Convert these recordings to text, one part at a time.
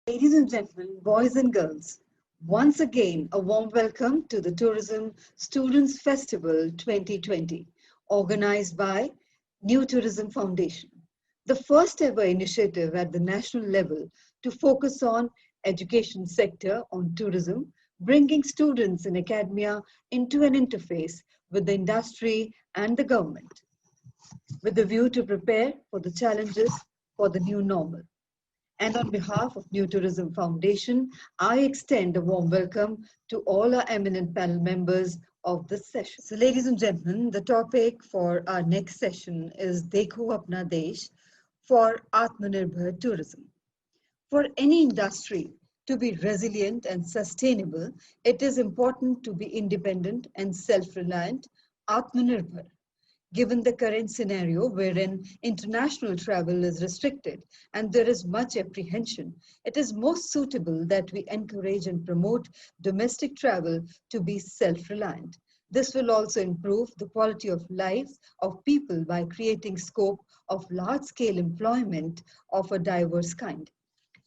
Ladies and gentlemen, boys and girls, once again a warm welcome to the Tourism Students Festival 2020, organized by New Tourism Foundation, the first ever initiative at the national level to focus on education sector on tourism, bringing students in academia into an interface with the industry and the government, with a view to prepare for the challenges for the new normal. And on behalf of New Tourism Foundation, I extend a warm welcome to all our eminent panel members of this session. So ladies and gentlemen, the topic for our next session is Dekho Apna Desh for Atmanirbhar Tourism. For any industry to be resilient and sustainable, it is important to be independent and self-reliant, Atmanirbhar. Given the current scenario wherein international travel is restricted and there is much apprehension, it is most suitable that we encourage and promote domestic travel to be self-reliant. This will also improve the quality of lives of people by creating scope of large-scale employment of a diverse kind.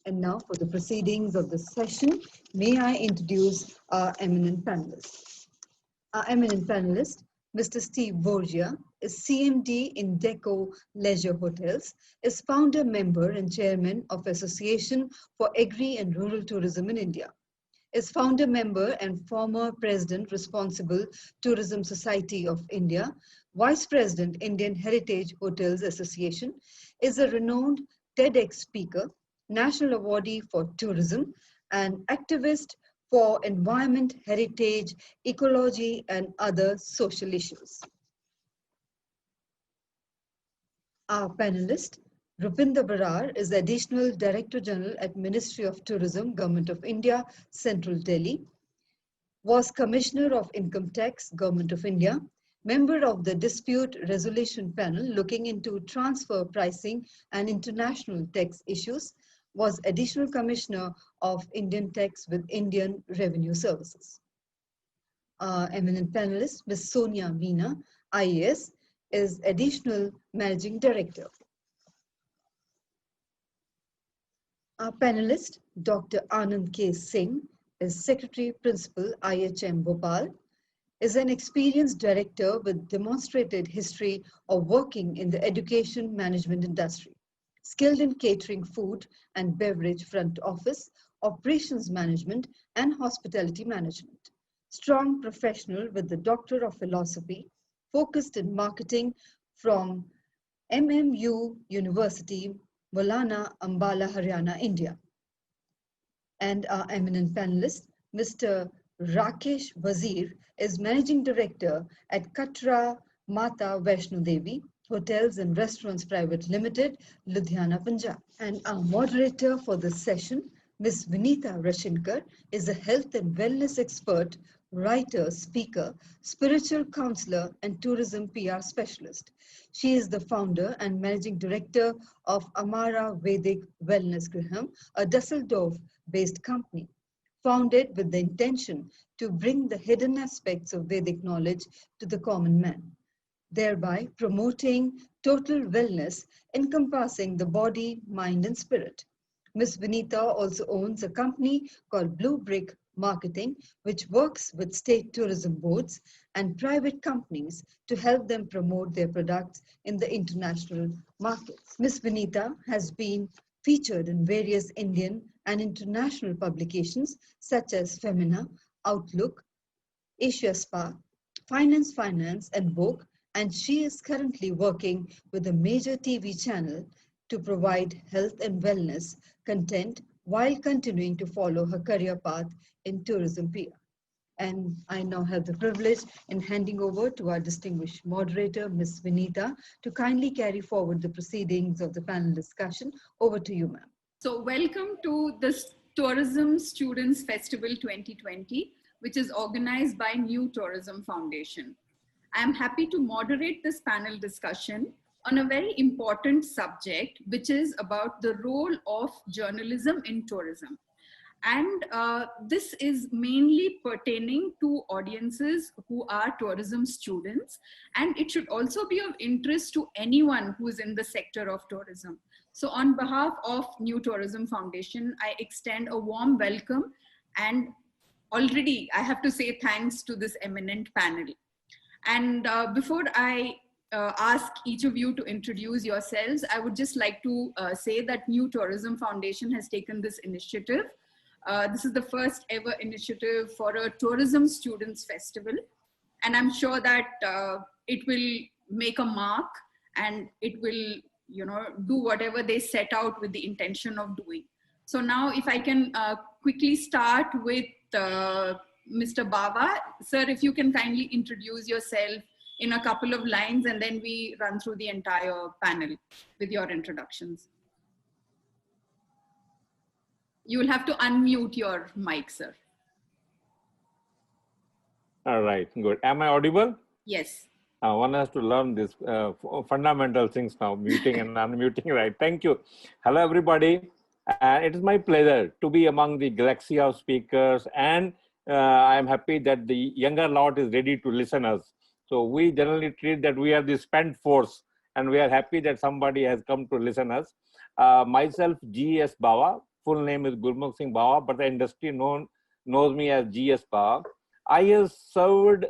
And now for the proceedings of this session, may I introduce our eminent panelists. Our eminent panelist, Mr. Steve Borgia, is CMD in Deco Leisure Hotels, is founder member and chairman of Association for Agri and Rural Tourism in India, is founder member and former president responsible Tourism Society of India, vice president Indian Heritage Hotels Association, is a renowned TEDx speaker, national awardee for tourism, and activist for environment, heritage, ecology, and other social issues. Our panelist, Rupinder Barar, is the Additional Director General at Ministry of Tourism, Government of India, Central Delhi, was Commissioner of Income Tax, Government of India, member of the Dispute Resolution Panel looking into transfer pricing and international tax issues, was Additional Commissioner of Indian Tax with Indian Revenue Services. Our eminent panelist, Ms. Sonia Meena, IAS, is Additional Managing Director. Our panelist, Dr. Anand K. Singh, is Secretary Principal, IHM Bhopal, is an experienced director with demonstrated history of working in the education management industry, skilled in catering, food and beverage front office, operations management, and hospitality management. Strong professional with the Doctor of Philosophy, focused in marketing from MMU University, Maulana Ambala, Haryana, India. And our eminent panelist, Mr. Rakesh Wazir, is Managing Director at Katra Mata Vaishno Devi Hotels and Restaurants Private Limited, Ludhiana, Punjab. And our moderator for this session, Ms. Vinita Rashinkar, is a health and wellness expert, writer, speaker, spiritual counselor, and tourism PR specialist. She is the founder and managing director of Amara Vedic Wellness Griham, a Dusseldorf-based company, founded with the intention to bring the hidden aspects of Vedic knowledge to the common man, thereby promoting total wellness encompassing the body, mind, and spirit. Ms. Vinita also owns a company called Blue Brick Marketing, which works with state tourism boards and private companies to help them promote their products in the international markets. Ms. Vinita has been featured in various Indian and international publications such as Femina, Outlook, Asia Spa, Finance, and Vogue, and she is currently working with a major TV channel to provide health and wellness content while continuing to follow her career path in tourism PR. And I now have the privilege in handing over to our distinguished moderator, Ms. Vinita, to kindly carry forward the proceedings of the panel discussion. Over to you, ma'am. So welcome to the Tourism Students Festival 2020, which is organized by New Tourism Foundation. I am happy to moderate this panel discussion on a very important subject, which is about the role of journalism in tourism. And this is mainly pertaining to audiences who are tourism students, and it should also be of interest to anyone who is in the sector of tourism. So on behalf of New Tourism Foundation, I extend a warm welcome, and already I have to say thanks to this eminent panel. And before I ask each of you to introduce yourselves, I would just like to say that New Tourism Foundation has taken this initiative. This is the first ever initiative for a Tourism Students Festival. And I'm sure that it will make a mark, and it will, do whatever they set out with the intention of doing. So now if I can quickly start with Mr. Bawa. Sir, if you can kindly introduce yourself in a couple of lines, and then we run through the entire panel with your introductions. You will have to unmute your mic, sir. All right, good. Am I audible? Yes. One has to learn this fundamental things now, muting and unmuting, right? Thank you. Hello, everybody. It is my pleasure to be among the galaxy of speakers, and I am happy that the younger lot is ready to listen us. So we generally treat that we are the spent force, and we are happy that somebody has come to listen us. Myself, G.S. Bawa, full name is Gurmukh Singh Bawa, but the industry knows me as G.S. Bawa. I have served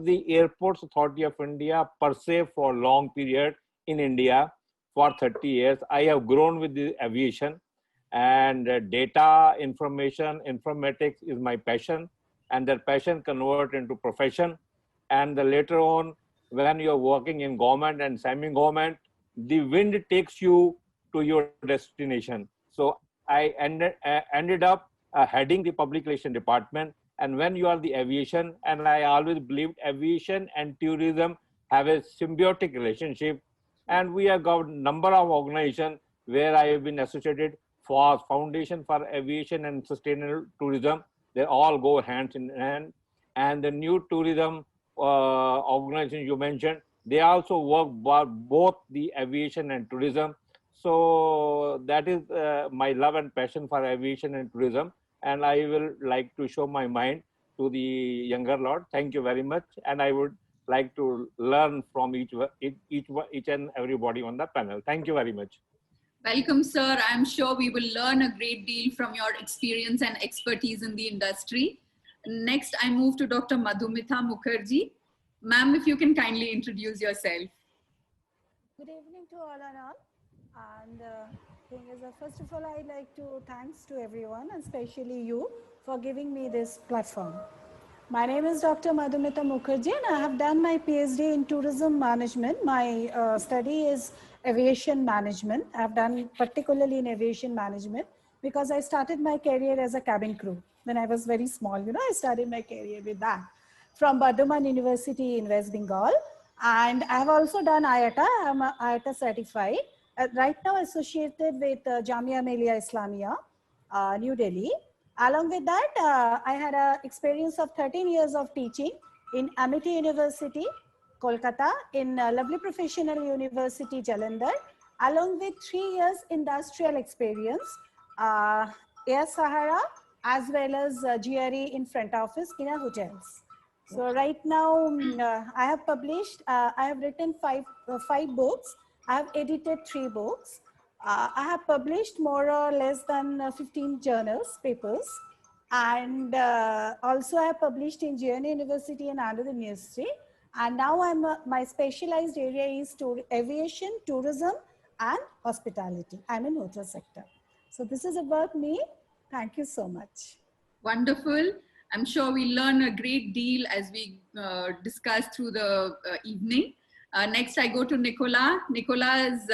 the Airports Authority of India per se for a long period in India for 30 years. I have grown with the aviation, and data, information, informatics is my passion, and that passion convert into profession. And later on, when you're working in government and semi-government, the wind takes you to your destination. So I ended up heading the public relation department. And when you are the aviation, and I always believed aviation and tourism have a symbiotic relationship, and we have got a number of organizations where I have been associated for Foundation for Aviation and Sustainable Tourism. They all go hand in hand. And the new tourism organization you mentioned, they also work both the aviation and tourism. So that is my love and passion for aviation and tourism. And I will like to show my mind to the younger lot. Thank you very much. And I would like to learn from each and everybody on the panel. Thank you very much. Welcome, sir. I'm sure we will learn a great deal from your experience and expertise in the industry. Next, I move to Dr. Madhumita Mukherjee. Ma'am, if you can kindly introduce yourself. Good evening to all and all. And thing is, first of all, I'd like to thanks to everyone, and especially you, for giving me this platform. My name is Dr. Madhumita Mukherjee, and I have done my PhD in tourism management. My study is aviation management. I've done particularly in aviation management because I started my career as a cabin crew. When I was very small, I started my career with that from Bardhaman University in West Bengal. And I have also done IATA. I'm IATA certified. Right now associated with Jamia Millia Islamia, New Delhi. Along with that, I had an experience of 13 years of teaching in Amity University, Kolkata, in Lovely Professional University, Jalandhar, along with 3 years industrial experience, Air Sahara, as well as GRE in front office in a hotels. So right now, I have published, I have written five books. I have edited 3 books. I have published more or less than 15 journals, papers. And also I have published in JNU University and Andhra University. And now my specialized area is aviation, tourism, and hospitality. I'm in hotel sector. So this is about me. Thank you so much. Wonderful. I'm sure we learn a great deal as we discuss through the evening. Next, I go to Nicola. Nicola is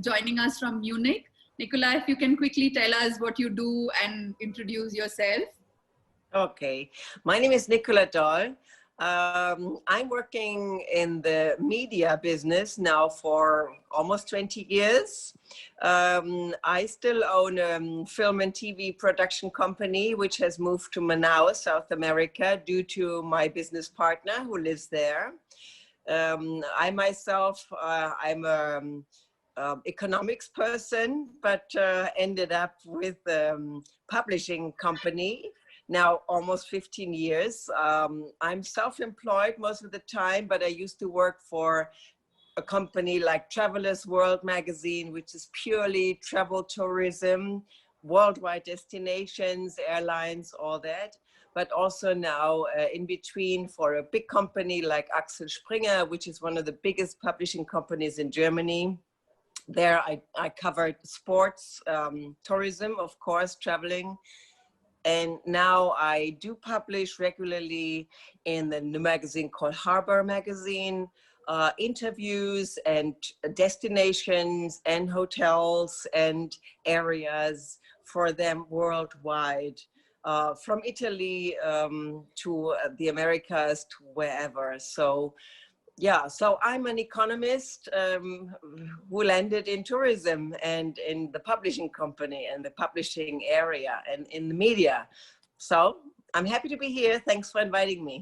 joining us from Munich. Nicola, if you can quickly tell us what you do and introduce yourself. Okay, my name is Nicola Dahl. I'm working in the media business now for almost 20 years. I still own a film and TV production company, which has moved to Manaus, South America, due to my business partner who lives there. I myself, I'm an economics person, but ended up with a publishing company. Now almost 15 years. I'm self-employed most of the time, but I used to work for a company like Travelers World magazine, which is purely travel tourism, worldwide destinations, airlines, all that. But also now in between for a big company like Axel Springer, which is one of the biggest publishing companies in Germany. There I covered sports, tourism, of course, traveling. And now I do publish regularly in the new magazine called Harbor Magazine, interviews and destinations and hotels and areas for them worldwide, from Italy to the Americas to wherever. So yeah, so I'm an economist who landed in tourism and in the publishing company and the publishing area and in the media. So I'm happy to be here. Thanks for inviting me.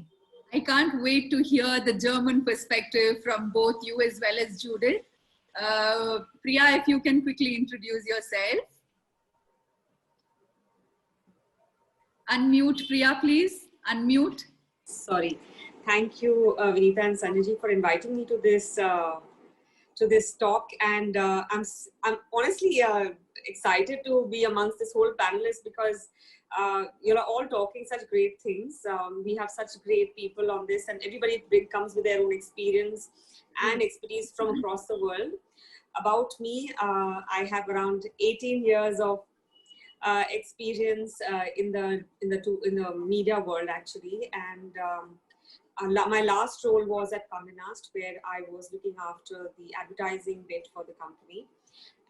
I can't wait to hear the German perspective from both you as well as Judith. Priya, if you can quickly introduce yourself. Unmute, Priya, please. Unmute. Sorry. Thank you, Vinita and Sanjay, for inviting me to this talk. And I'm honestly excited to be amongst this whole panelists because you're all talking such great things. We have such great people on this, and everybody comes with their own experience and expertise from across the world. About me, I have around 18 years of experience in the media world, actually, and my last role was at Condé Nast, where I was looking after the advertising bit for the company.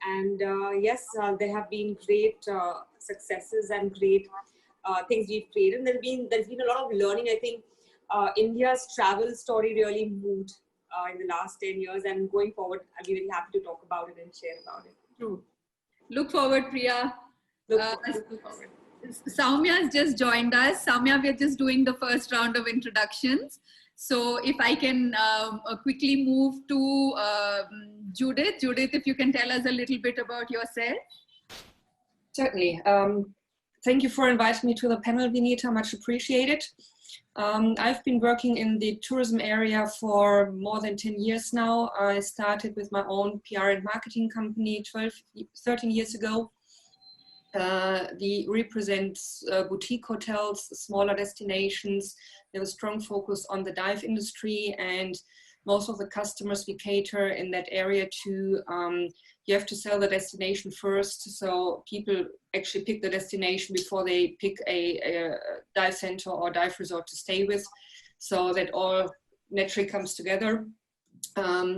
And yes, there have been great successes and great things we've created. And there's been a lot of learning. I think India's travel story really moved in the last 10 years. And going forward, I'll be really happy to talk about it and share about it. True. Look forward, Priya. Look forward. Soumya has just joined us. Soumya, we're just doing the first round of introductions. So if I can quickly move to Judith. Judith, if you can tell us a little bit about yourself. Certainly. Thank you for inviting me to the panel, Vinita, much appreciated. I've been working in the tourism area for more than 10 years now. I started with my own PR and marketing company 13 years ago. The represents boutique hotels, smaller destinations. There was strong focus on the dive industry, and most of the customers we cater in that area to, you have to sell the destination first. So people actually pick the destination before they pick a dive center or dive resort to stay with. So that all naturally comes together.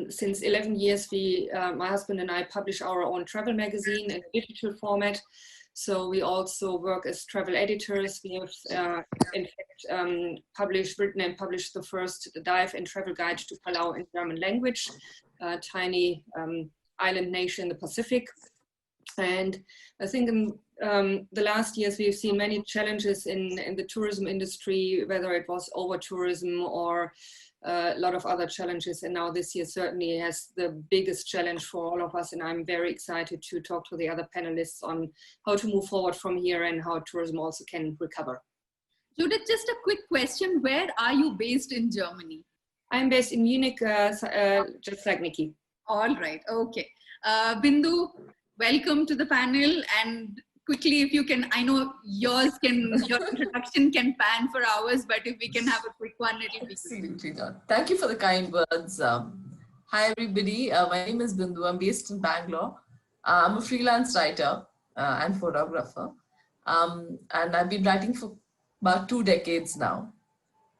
Since 11 years, my husband and I publish our own travel magazine in a digital format. So we also work as travel editors. We have, in fact, written and published the first dive and travel guide to Palau in German language, a tiny island nation in the Pacific. And I think in the last years, we've seen many challenges in the tourism industry, whether it was over-tourism or a lot of other challenges. And now this year certainly has the biggest challenge for all of us. And I'm very excited to talk to the other panelists on how to move forward from here and how tourism also can recover. Judith, just a quick question. Where are you based in Germany? I'm based in Munich, just like Nikki. All right. Okay. Bindu, welcome to the panel. And quickly, if you can, I know your introduction can pan for hours, but if we can have a quick one, it'll be Absolutely not. Thank you for the kind words. Hi, everybody. My name is Bindu. I'm based in Bangalore. I'm a freelance writer and photographer. And I've been writing for about 2 decades now.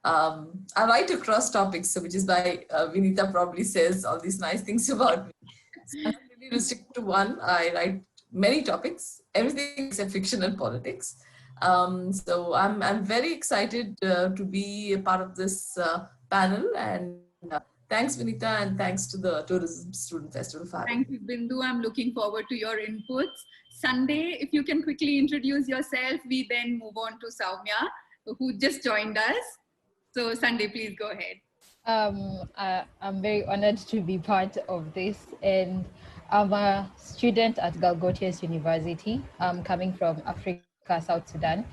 I write across topics, which is why Vinita probably says all these nice things about me. So I'm really restricted to one. I write many topics, everything except fiction and politics. So I'm very excited to be a part of this panel, and thanks Vinita, and thanks to the Tourism Student Festival. Thank you, Bindu. I'm looking forward to your inputs. Sunday, if you can quickly introduce yourself, we then move on to Soumya, who just joined us. So Sunday, please go ahead. I'm very honored to be part of this, and I'm a student at Galgotius University. I'm coming from Africa, South Sudan.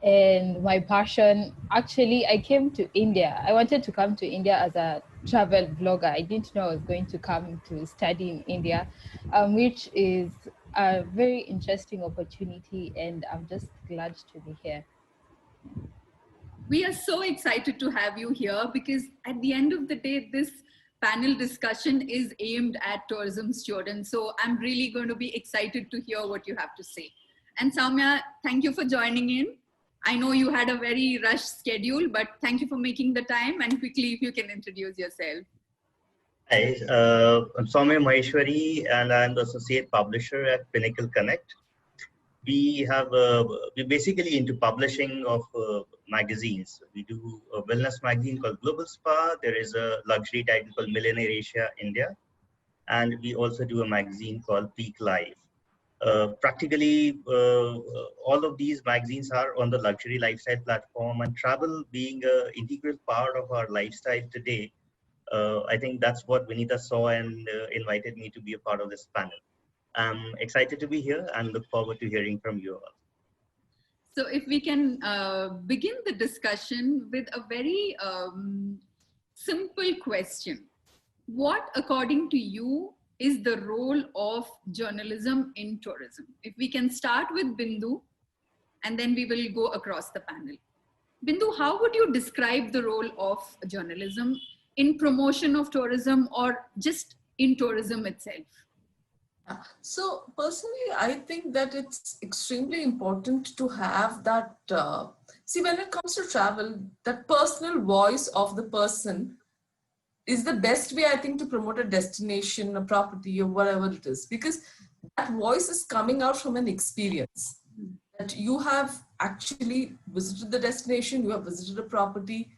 And my passion, actually, I came to India. I wanted to come to India as a travel blogger. I didn't know I was going to come to study in India, which is a very interesting opportunity, and I'm just glad to be here. We are so excited to have you here because at the end of the day, this panel discussion is aimed at tourism students. So I'm really going to be excited to hear what you have to say. And Soumya, thank you for joining in. I know you had a very rushed schedule, but thank you for making the time, and quickly if you can introduce yourself. Hi, I'm Soumya Maheshwari and I'm the associate publisher at Pinnacle Connect. We're basically into publishing of magazines. We do a wellness magazine called Global Spa. There is a luxury title called Millionaire Asia India. And we also do a magazine called Peak Life. Practically, all of these magazines are on the luxury lifestyle platform, and travel being an integral part of our lifestyle today. I think that's what Vinita saw and invited me to be a part of this panel. I'm excited to be here and look forward to hearing from you all. So if we can begin the discussion with a very simple question. What, according to you, is the role of journalism in tourism? If we can start with Bindu, and then we will go across the panel. Bindu, how would you describe the role of journalism in promotion of tourism or just in tourism itself? So personally, I think that it's extremely important to have that, see, when it comes to travel, that personal voice of the person is the best way, I think, to promote a destination, a property, or whatever it is, because that voice is coming out from an experience that you have actually visited the destination, you have visited a property,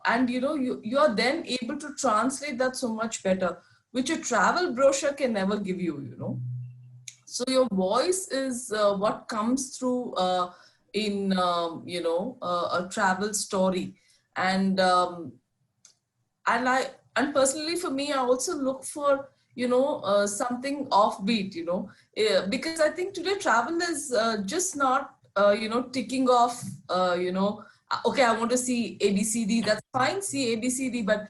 and you are then able to translate that so much better, which a travel brochure can never give you, So your voice is what comes through in, a travel story. And personally for me, I also look for, something offbeat, because I think today travel is just not, ticking off, okay, I want to see ABCD, that's fine, see ABCD, but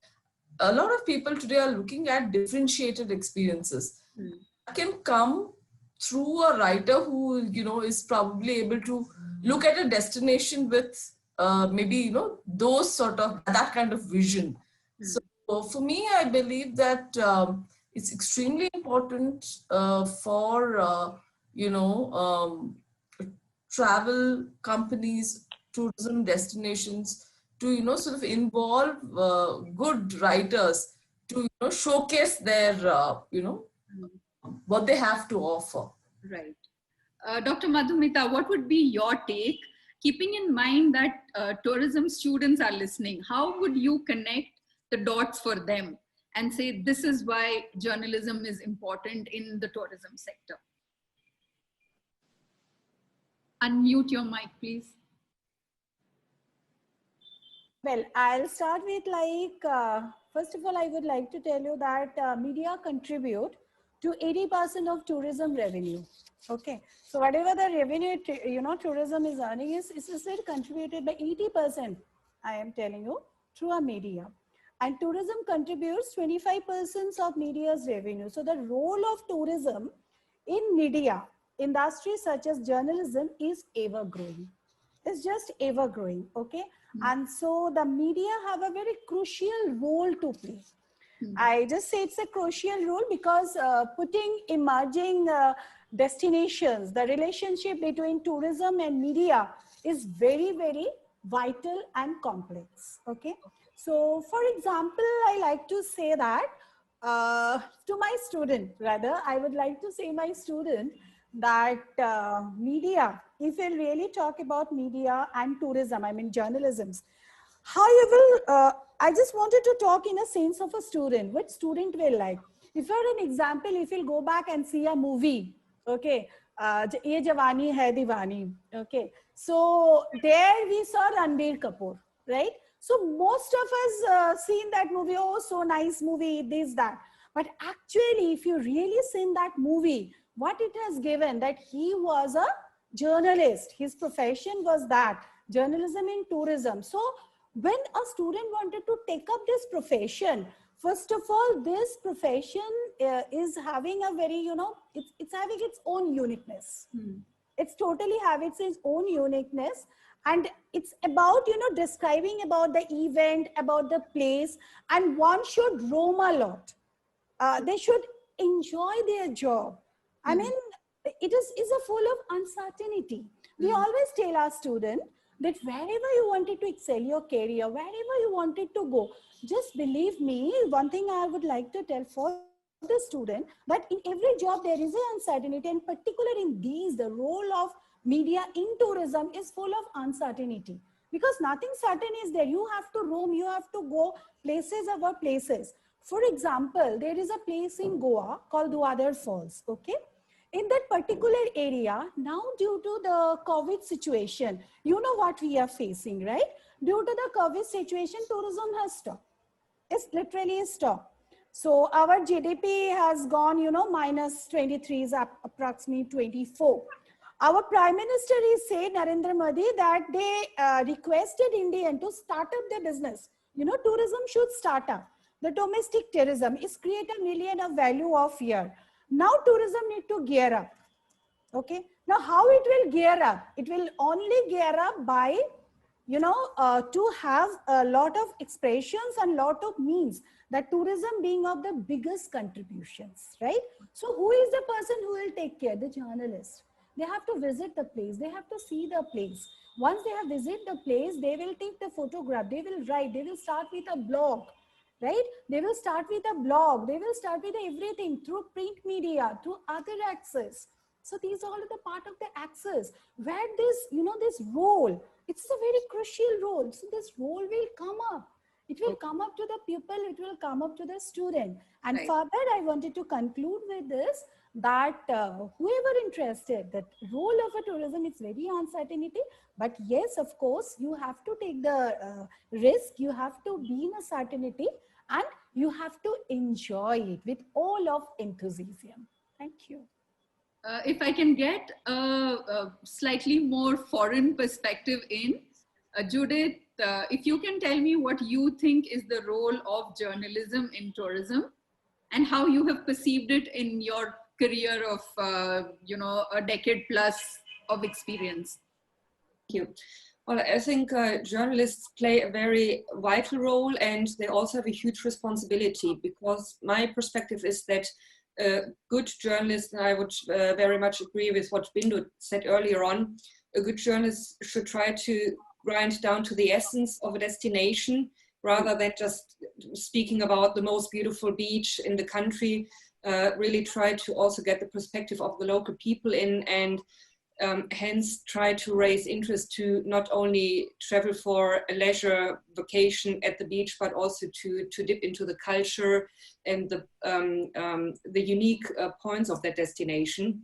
a lot of people today are looking at differentiated experiences. That can come through a writer who, is probably able to look at a destination with maybe, those sort of, that kind of vision. So for me, I believe that it's extremely important for, travel companies, tourism destinations, to sort of involve good writers to showcase their what they have to offer. Right. Dr. Madhumita, what would be your take, keeping in mind that tourism students are listening? How would you connect the dots for them and say this is why journalism is important in the tourism sector? Unmute your mic, please. Well, I'll start with first of all, I would like to tell you that media contribute to 80% of tourism revenue. Okay, so whatever the revenue, tourism is earning is still contributed by 80%, I am telling you, through a media. And tourism contributes 25% of media's revenue. So the role of tourism in media, industries such as journalism is ever growing. It's just ever growing, okay? And so the media have a very crucial role to play. I just say it's a crucial role because putting emerging destinations, the relationship between tourism and media is very, very vital and complex, okay? So for example, I like to say that to my student, rather, I would like to say my student that media, if we really talk about media and tourism, I mean journalisms, how you will, I just wanted to talk in a sense of a student, what student will like. If you're an example, if you'll go back and see a movie, okay, Ye Jawani Hai Diwani, okay, so there we saw Ranbir Kapoor, right? So most of us seen that movie, oh, so nice movie, this, that. But actually, if you really seen that movie, what it has given, that he was a journalist, his profession was that, journalism in tourism. So when a student wanted to take up this profession, first of all, this profession is having a very, it's having its own uniqueness. It's totally having its own uniqueness. And it's about, describing about the event, about the place, and one should roam a lot. They should enjoy their job. I mean, it is a full of uncertainty. We always tell our students that wherever you wanted to excel your career, wherever you wanted to go, just believe me, one thing I would like to tell for the student, that in every job there is an uncertainty, and particularly in these, the role of media in tourism is full of uncertainty, because nothing certain is there. You have to roam, you have to go places over places. For example, there is a place in Goa called Duadar Falls, okay? In that particular area, now due to the COVID situation, you know what we are facing, right? Due to the COVID situation, tourism has stopped. It's literally stopped. So our GDP has gone, minus 23 is approximately 24. Our Prime Minister is saying, Narendra Modi, that they requested Indian to start up their business. Tourism should start up. The domestic tourism is create a million of value of year. Now tourism need to gear up. Okay. Now how it will gear up? It will only gear up by, to have a lot of expressions and lot of means, that tourism being of the biggest contributions, right? So who is the person who will take care? The journalist. They have to visit the place. They have to see the place. Once they have visited the place, they will take the photograph. They will write. They will start with a blog, right? They will start with a blog. They will start with everything through print media, through other access. So these all are the part of the access where this, this role, it's a very crucial role. So this role will come up. It will come up to the pupil. It will come up to the student. And further, I wanted to conclude with this, that whoever interested, that role of a tourism is very uncertainty, but yes, of course, you have to take the risk, you have to be in a certainty, and you have to enjoy it with all of enthusiasm. Thank you. If I can get a slightly more foreign perspective in, Judith, if you can tell me what you think is the role of journalism in tourism and how you have perceived it in your career of, a decade plus of experience. Thank you. Well, I think journalists play a very vital role, and they also have a huge responsibility, because my perspective is that good journalists, and I would very much agree with what Bindu said earlier on, a good journalist should try to grind down to the essence of a destination, rather than just speaking about the most beautiful beach in the country. Really try to also get the perspective of the local people in, and hence try to raise interest to not only travel for a leisure vacation at the beach, but also to dip into the culture and the unique points of that destination.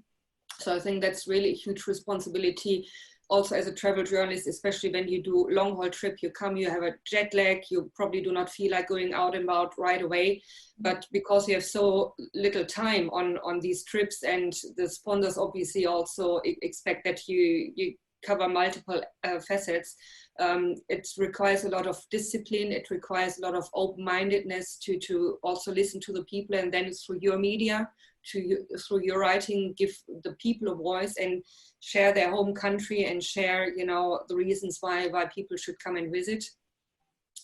So I think that's really a huge responsibility also as a travel journalist, especially when you do long haul trip, you come, you have a jet lag, you probably do not feel like going out and about right away. But because you have so little time on these trips, and the sponsors obviously also expect that you cover multiple facets, it requires a lot of discipline, it requires a lot of open-mindedness to also listen to the people, and then through your media, through your writing, give the people a voice and share their home country and share, the reasons why people should come and visit.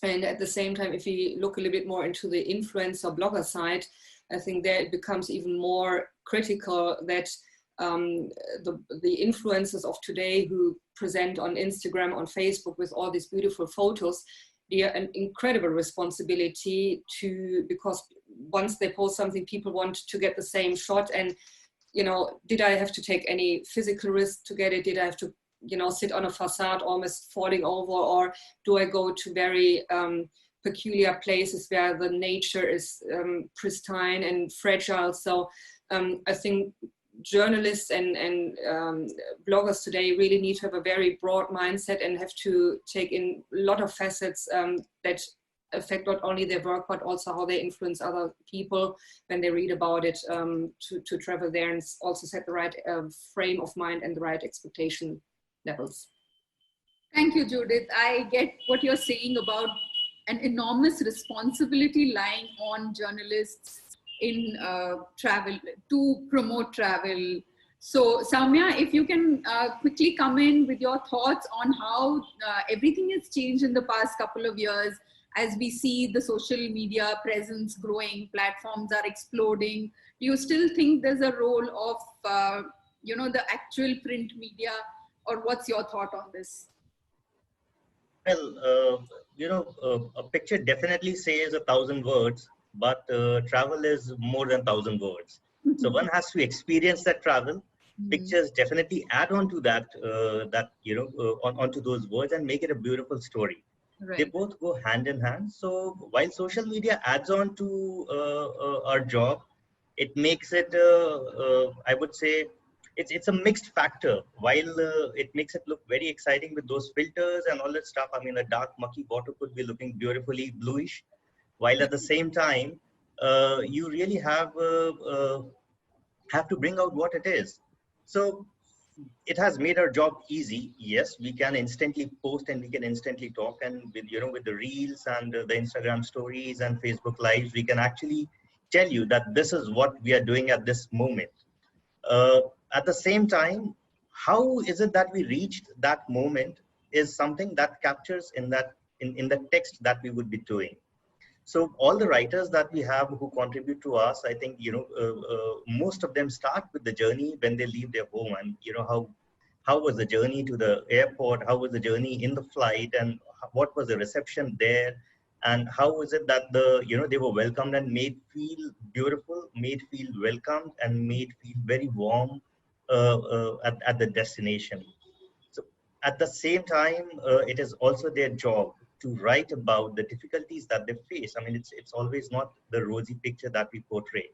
And at the same time, if we look a little bit more into the influencer blogger side, I think there it becomes even more critical that the influencers of today who present on Instagram, on Facebook with all these beautiful photos, they are an incredible responsibility because once they post something, people want to get the same shot. And, did I have to take any physical risk to get it? Did I have to, sit on a facade almost falling over? Or do I go to very peculiar places where the nature is pristine and fragile? So I think journalists and bloggers today really need to have a very broad mindset and have to take in a lot of facets that affect not only their work, but also how they influence other people when they read about it, to travel there and also set the right frame of mind and the right expectation levels. Thank you, Judith. I get what you're saying about an enormous responsibility lying on journalists in travel, to promote travel. So Soumya, if you can quickly come in with your thoughts on how everything has changed in the past couple of years as we see the social media presence growing, platforms are exploding. Do you still think there's a role of, the actual print media, or what's your thought on this? Well, a picture definitely says 1,000 words, but travel is more than 1,000 words. So one has to experience that travel. Pictures definitely add on to that, onto those words and make it a beautiful story. Right. They both go hand in hand. So while social media adds on to our job, it makes it, I would say, it's a mixed factor. While it makes it look very exciting with those filters and all that stuff. I mean, a dark mucky water could be looking beautifully bluish, while at the same time, you really have to bring out what it is. So it has made our job easy. Yes, we can instantly post and we can instantly talk, and with the reels and the Instagram stories and Facebook lives, we can actually tell you that this is what we are doing at this moment. At the same time, how is it that we reached that moment is something that captures in the text that we would be doing. So all the writers that we have who contribute to us, I think, most of them start with the journey when they leave their home, and how was the journey to the airport, how was the journey in the flight, and what was the reception there, and how was it that they were welcomed and made feel beautiful, made feel welcomed, and made feel very warm at the destination. So at the same time, it is also their job to write about the difficulties that they face. I mean, it's always not the rosy picture that we portray.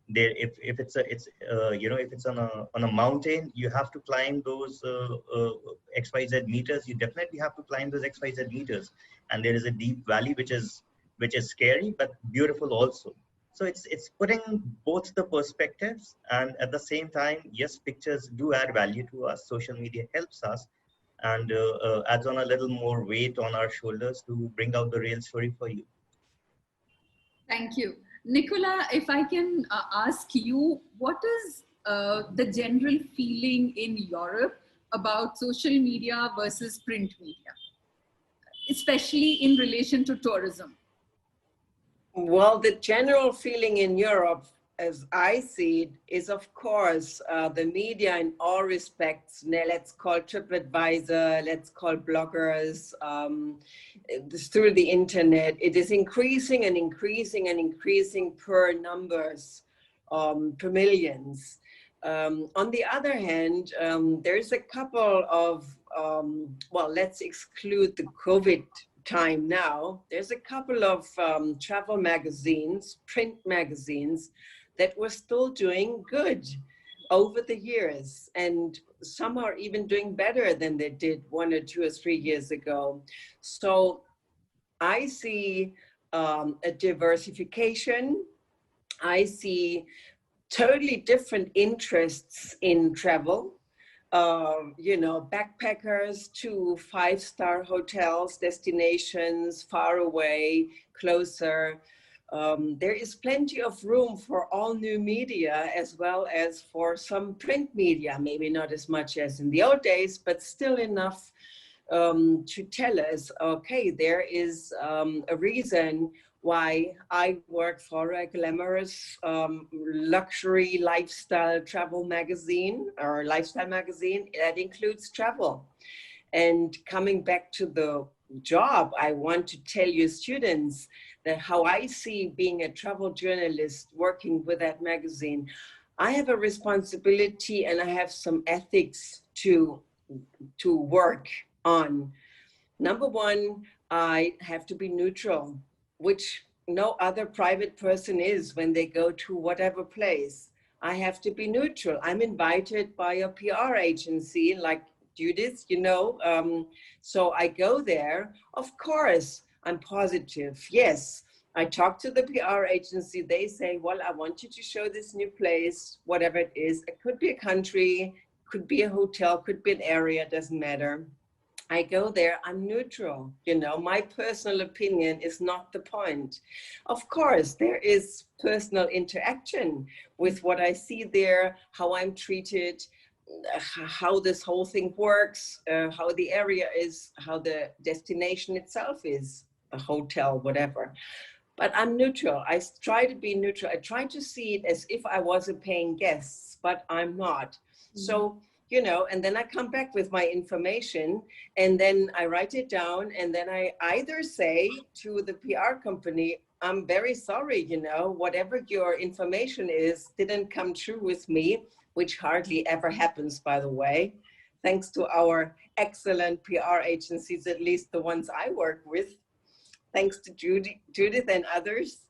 There, if it's on a mountain, you have to climb those XYZ meters. You definitely have to climb those XYZ meters, and there is a deep valley which is scary but beautiful also. So it's putting both the perspectives, and at the same time, yes, pictures do add value to us. Social media helps us and adds on a little more weight on our shoulders to bring out the real story for you. Thank you. Nicola, if I can ask you, what is the general feeling in Europe about social media versus print media, especially in relation to tourism? Well, the general feeling in Europe, as I see it, is of course the media in all respects. Let's call TripAdvisor, let's call bloggers, through the internet. It is increasing and increasing and increasing per numbers, per millions. On the other hand, there's a couple of, let's exclude the COVID time now. There's a couple of travel magazines, print magazines, that were still doing good over the years, and some are even doing better than they did 1 or 2 or 3 years ago. So I see a diversification. I see totally different interests in travel. Backpackers to 5-star hotels, destinations far away, closer. There is plenty of room for all new media, as well as for some print media, maybe not as much as in the old days, but still enough to tell us, okay, there is a reason why I work for a glamorous luxury lifestyle travel magazine, or lifestyle magazine that includes travel. And coming back to the job, I want to tell you students that how I see being a travel journalist working with that magazine. I have a responsibility and I have some ethics to work on. Number one, I have to be neutral, which no other private person is when they go to whatever place. I have to be neutral. I'm invited by a PR agency like Judith, so I go there. Of course, I'm positive. Yes, I talk to the PR agency. They say, well, I want you to show this new place, whatever it is. It could be a country, could be a hotel, could be an area, doesn't matter. I go there, I'm neutral. You know, my personal opinion is not the point. Of course, there is personal interaction with what I see there, how I'm treated, how this whole thing works, how the area is, how the destination itself is, a hotel, whatever. But I'm neutral. I try to be neutral. I try to see it as if I was a paying guest, but I'm not. So, you know, and then I come back with my information and then I write it down and then I either say to the PR company, I'm very sorry, you know, whatever your information is didn't come true with me, which hardly ever happens, by the way, thanks to our excellent PR agencies, at least the ones I work with, thanks to Judith and others.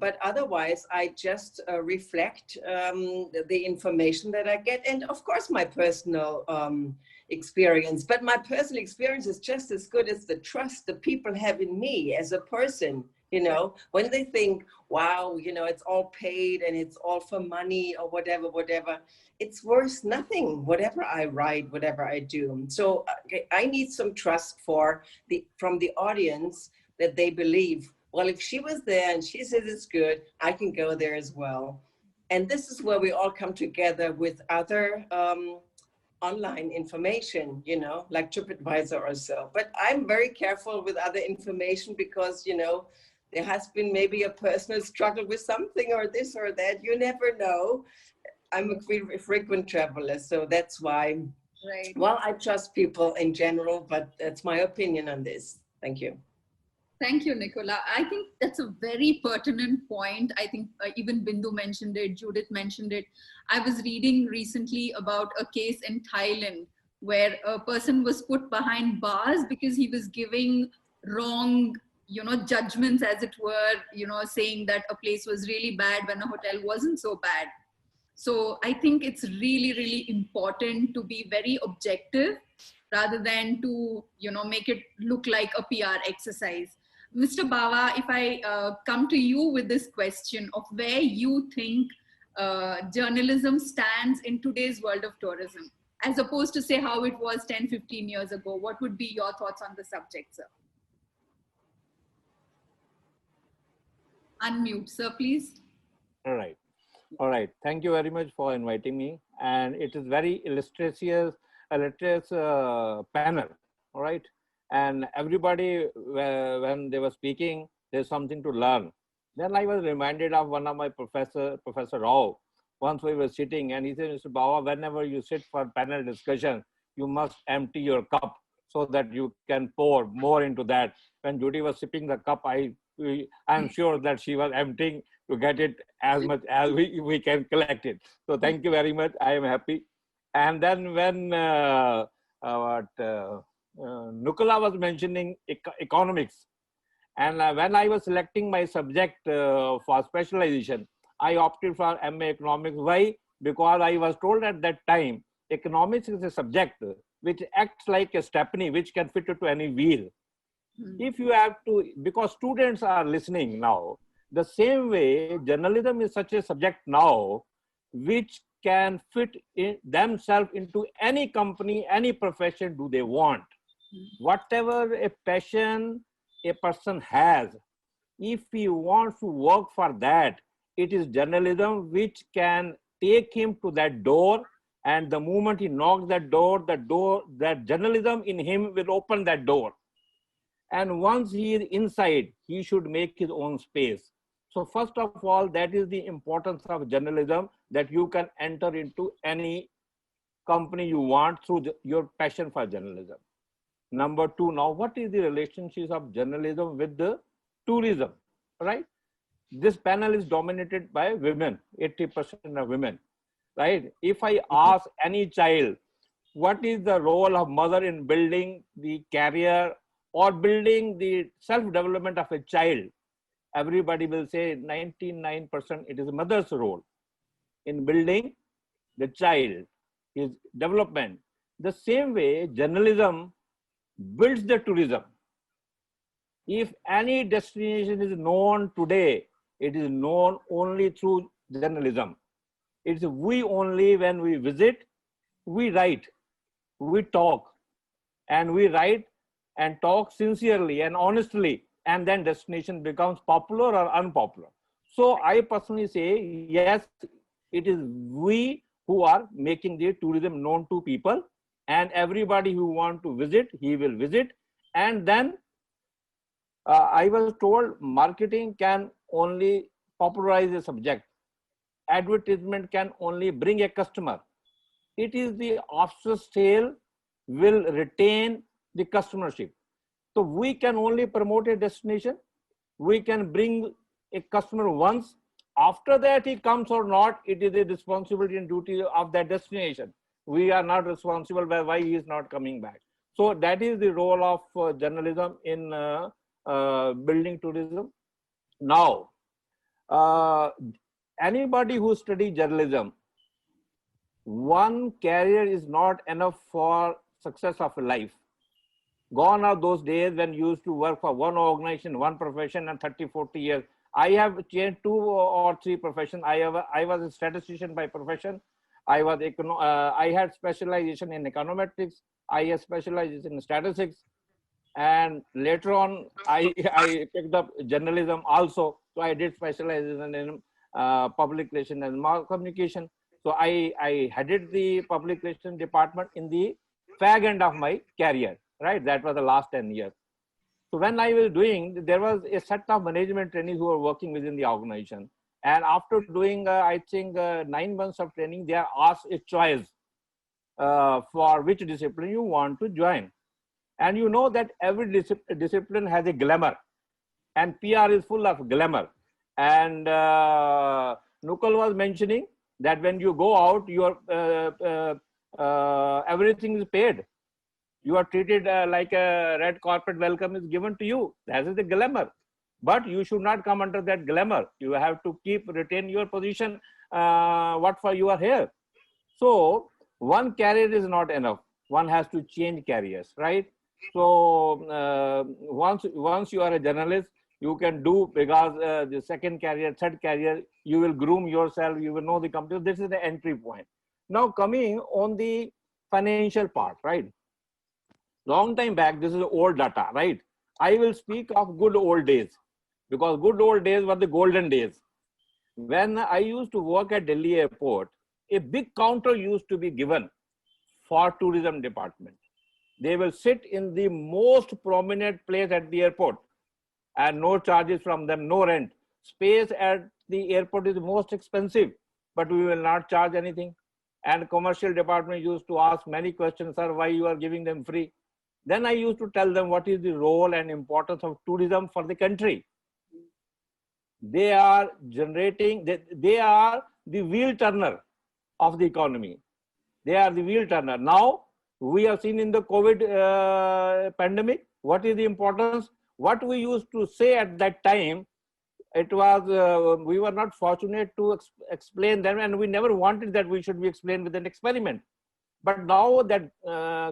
But otherwise, I just reflect the information that I get, and of course, my personal experience. But my personal experience is just as good as the trust the people have in me as a person. You know, when they think, wow, you know, it's all paid and it's all for money or whatever, it's worth nothing, whatever I write, whatever I do. So I need some trust from the audience that they believe, well, if she was there and she says it's good, I can go there as well. And this is where we all come together with other online information, you know, like TripAdvisor or so. But I'm very careful with other information because, you know, there has been maybe a personal struggle with something or this or that. You never know. I'm a frequent traveler, so that's why, well, I trust people in general, but that's my opinion on this. Thank you. Thank you, Nicola. I think that's a very pertinent point. I think even Bindu mentioned it, Judith mentioned it. I was reading recently about a case in Thailand where a person was put behind bars because he was giving wrong, you know, judgments, as it were, you know, saying that a place was really bad when a hotel wasn't so bad. So I think it's really, really important to be very objective rather than to, you know, make it look like a PR exercise. Mr. Bawa, if I come to you with this question of where you think journalism stands in today's world of tourism, as opposed to say how it was 10, 15 years ago, what would be your thoughts on the subject, sir? Unmute, sir, please. All right. All right. Thank you very much for inviting me. And it is very illustrious panel. All right. And everybody, when they were speaking, there's something to learn. Then I was reminded of one of my Professor Rao. Once we were sitting and he said, Mr. Bawa, whenever you sit for panel discussion, you must empty your cup so that you can pour more into that. When Judy was sipping the cup, I'm sure that she was emptying to get it as much as we can collect it. So thank you very much. I am happy. And then when Nicola was mentioning economics, and when I was selecting my subject for specialization, I opted for MA Economics. Why? Because I was told at that time, economics is a subject which acts like a stepney which can fit into any wheel. If you have to, because students are listening now, the same way journalism is such a subject now which can fit themselves into any company, any profession do they want. Whatever a passion a person has, if he wants to work for that, it is journalism which can take him to that door, and the moment he knocks that door, that journalism in him will open that door. And once he is inside, he should make his own space. So first of all, that is the importance of journalism, that you can enter into any company you want through your passion for journalism. Number two, now what is the relationship of journalism with the tourism, right? This panel is dominated by women, 80% of women, right? If I ask any child, what is the role of mother in building the career or building the self-development of a child, everybody will say 99% it is mother's role in building the child, his development. The same way journalism builds the tourism. If any destination is known today, it is known only through journalism. It's we only when we visit, we write, we talk, and we write and talk sincerely and honestly, and then destination becomes popular or unpopular. So I personally say, yes, it is we who are making the tourism known to people, and everybody who want to visit, he will visit. And then I was told marketing can only popularize a subject. Advertisement can only bring a customer. It is the after sale will retain the customership. So we can only promote a destination. We can bring a customer once. After that, he comes or not, it is the responsibility and duty of that destination. We are not responsible by why he is not coming back. So that is the role of journalism in building tourism. Now, anybody who studies journalism, one career is not enough for success of a life. Gone are those days when you used to work for one organization, one profession, and 30, 40 years. I have changed 2 or 3 professions. I was a statistician by profession. I had specialization in econometrics. I had specialization in statistics. And later on, I picked up journalism also. So I did specialization in public relations and mass communication. So I headed the public relations department in the fag end of my career, right? That was the last 10 years. So when I was doing, there was a set of management trainees who were working within the organization. And after doing, I think, 9 months of training, they are asked a choice for which discipline you want to join. And you know that every discipline has a glamour, and PR is full of glamour. And Nukul was mentioning that when you go out, your everything is paid. You are treated like a red carpet welcome is given to you. That is the glamour. But you should not come under that glamour. You have to retain your position, what for you are here. So one career is not enough. One has to change careers, right? So once you are a journalist, you can do, because the second career, third career, you will groom yourself, you will know the company. This is the entry point. Now coming on the financial part, right? Long time back, this is old data, right? I will speak of good old days, because good old days were the golden days. When I used to work at Delhi airport, a big counter used to be given for tourism department. They will sit in the most prominent place at the airport, and no charges from them, no rent. Space at the airport is most expensive, but we will not charge anything. And commercial department used to ask many questions, sir, why you are giving them free? Then I used to tell them what is the role and importance of tourism for the country. They are generating, they are the wheel turner of the economy. They are the wheel turner. Now, we have seen in the COVID pandemic, what is the importance? What we used to say at that time, it was, we were not fortunate to explain them, and we never wanted that we should be explained with an experiment. But now that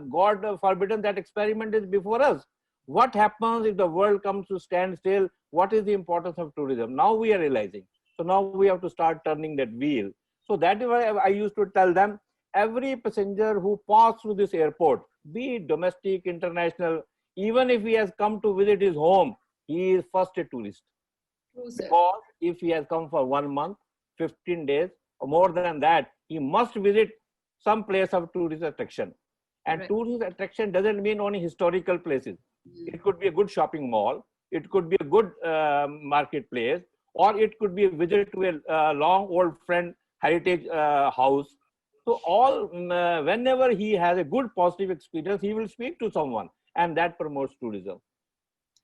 God forbidden that experiment is before us. What happens if the world comes to stand still? What is the importance of tourism? Now we are realizing. So now we have to start turning that wheel. So that is why I used to tell them, every passenger who passes through this airport, be it domestic, international, even if he has come to visit his home, he is first a tourist. Because if he has come for 1 month, 15 days, or more than that, he must visit some place of tourist attraction. And tourist attraction doesn't mean only historical places. It could be a good shopping mall, it could be a good marketplace, or it could be a visit to a long old friend heritage house. So all, whenever he has a good positive experience, he will speak to someone, and that promotes tourism.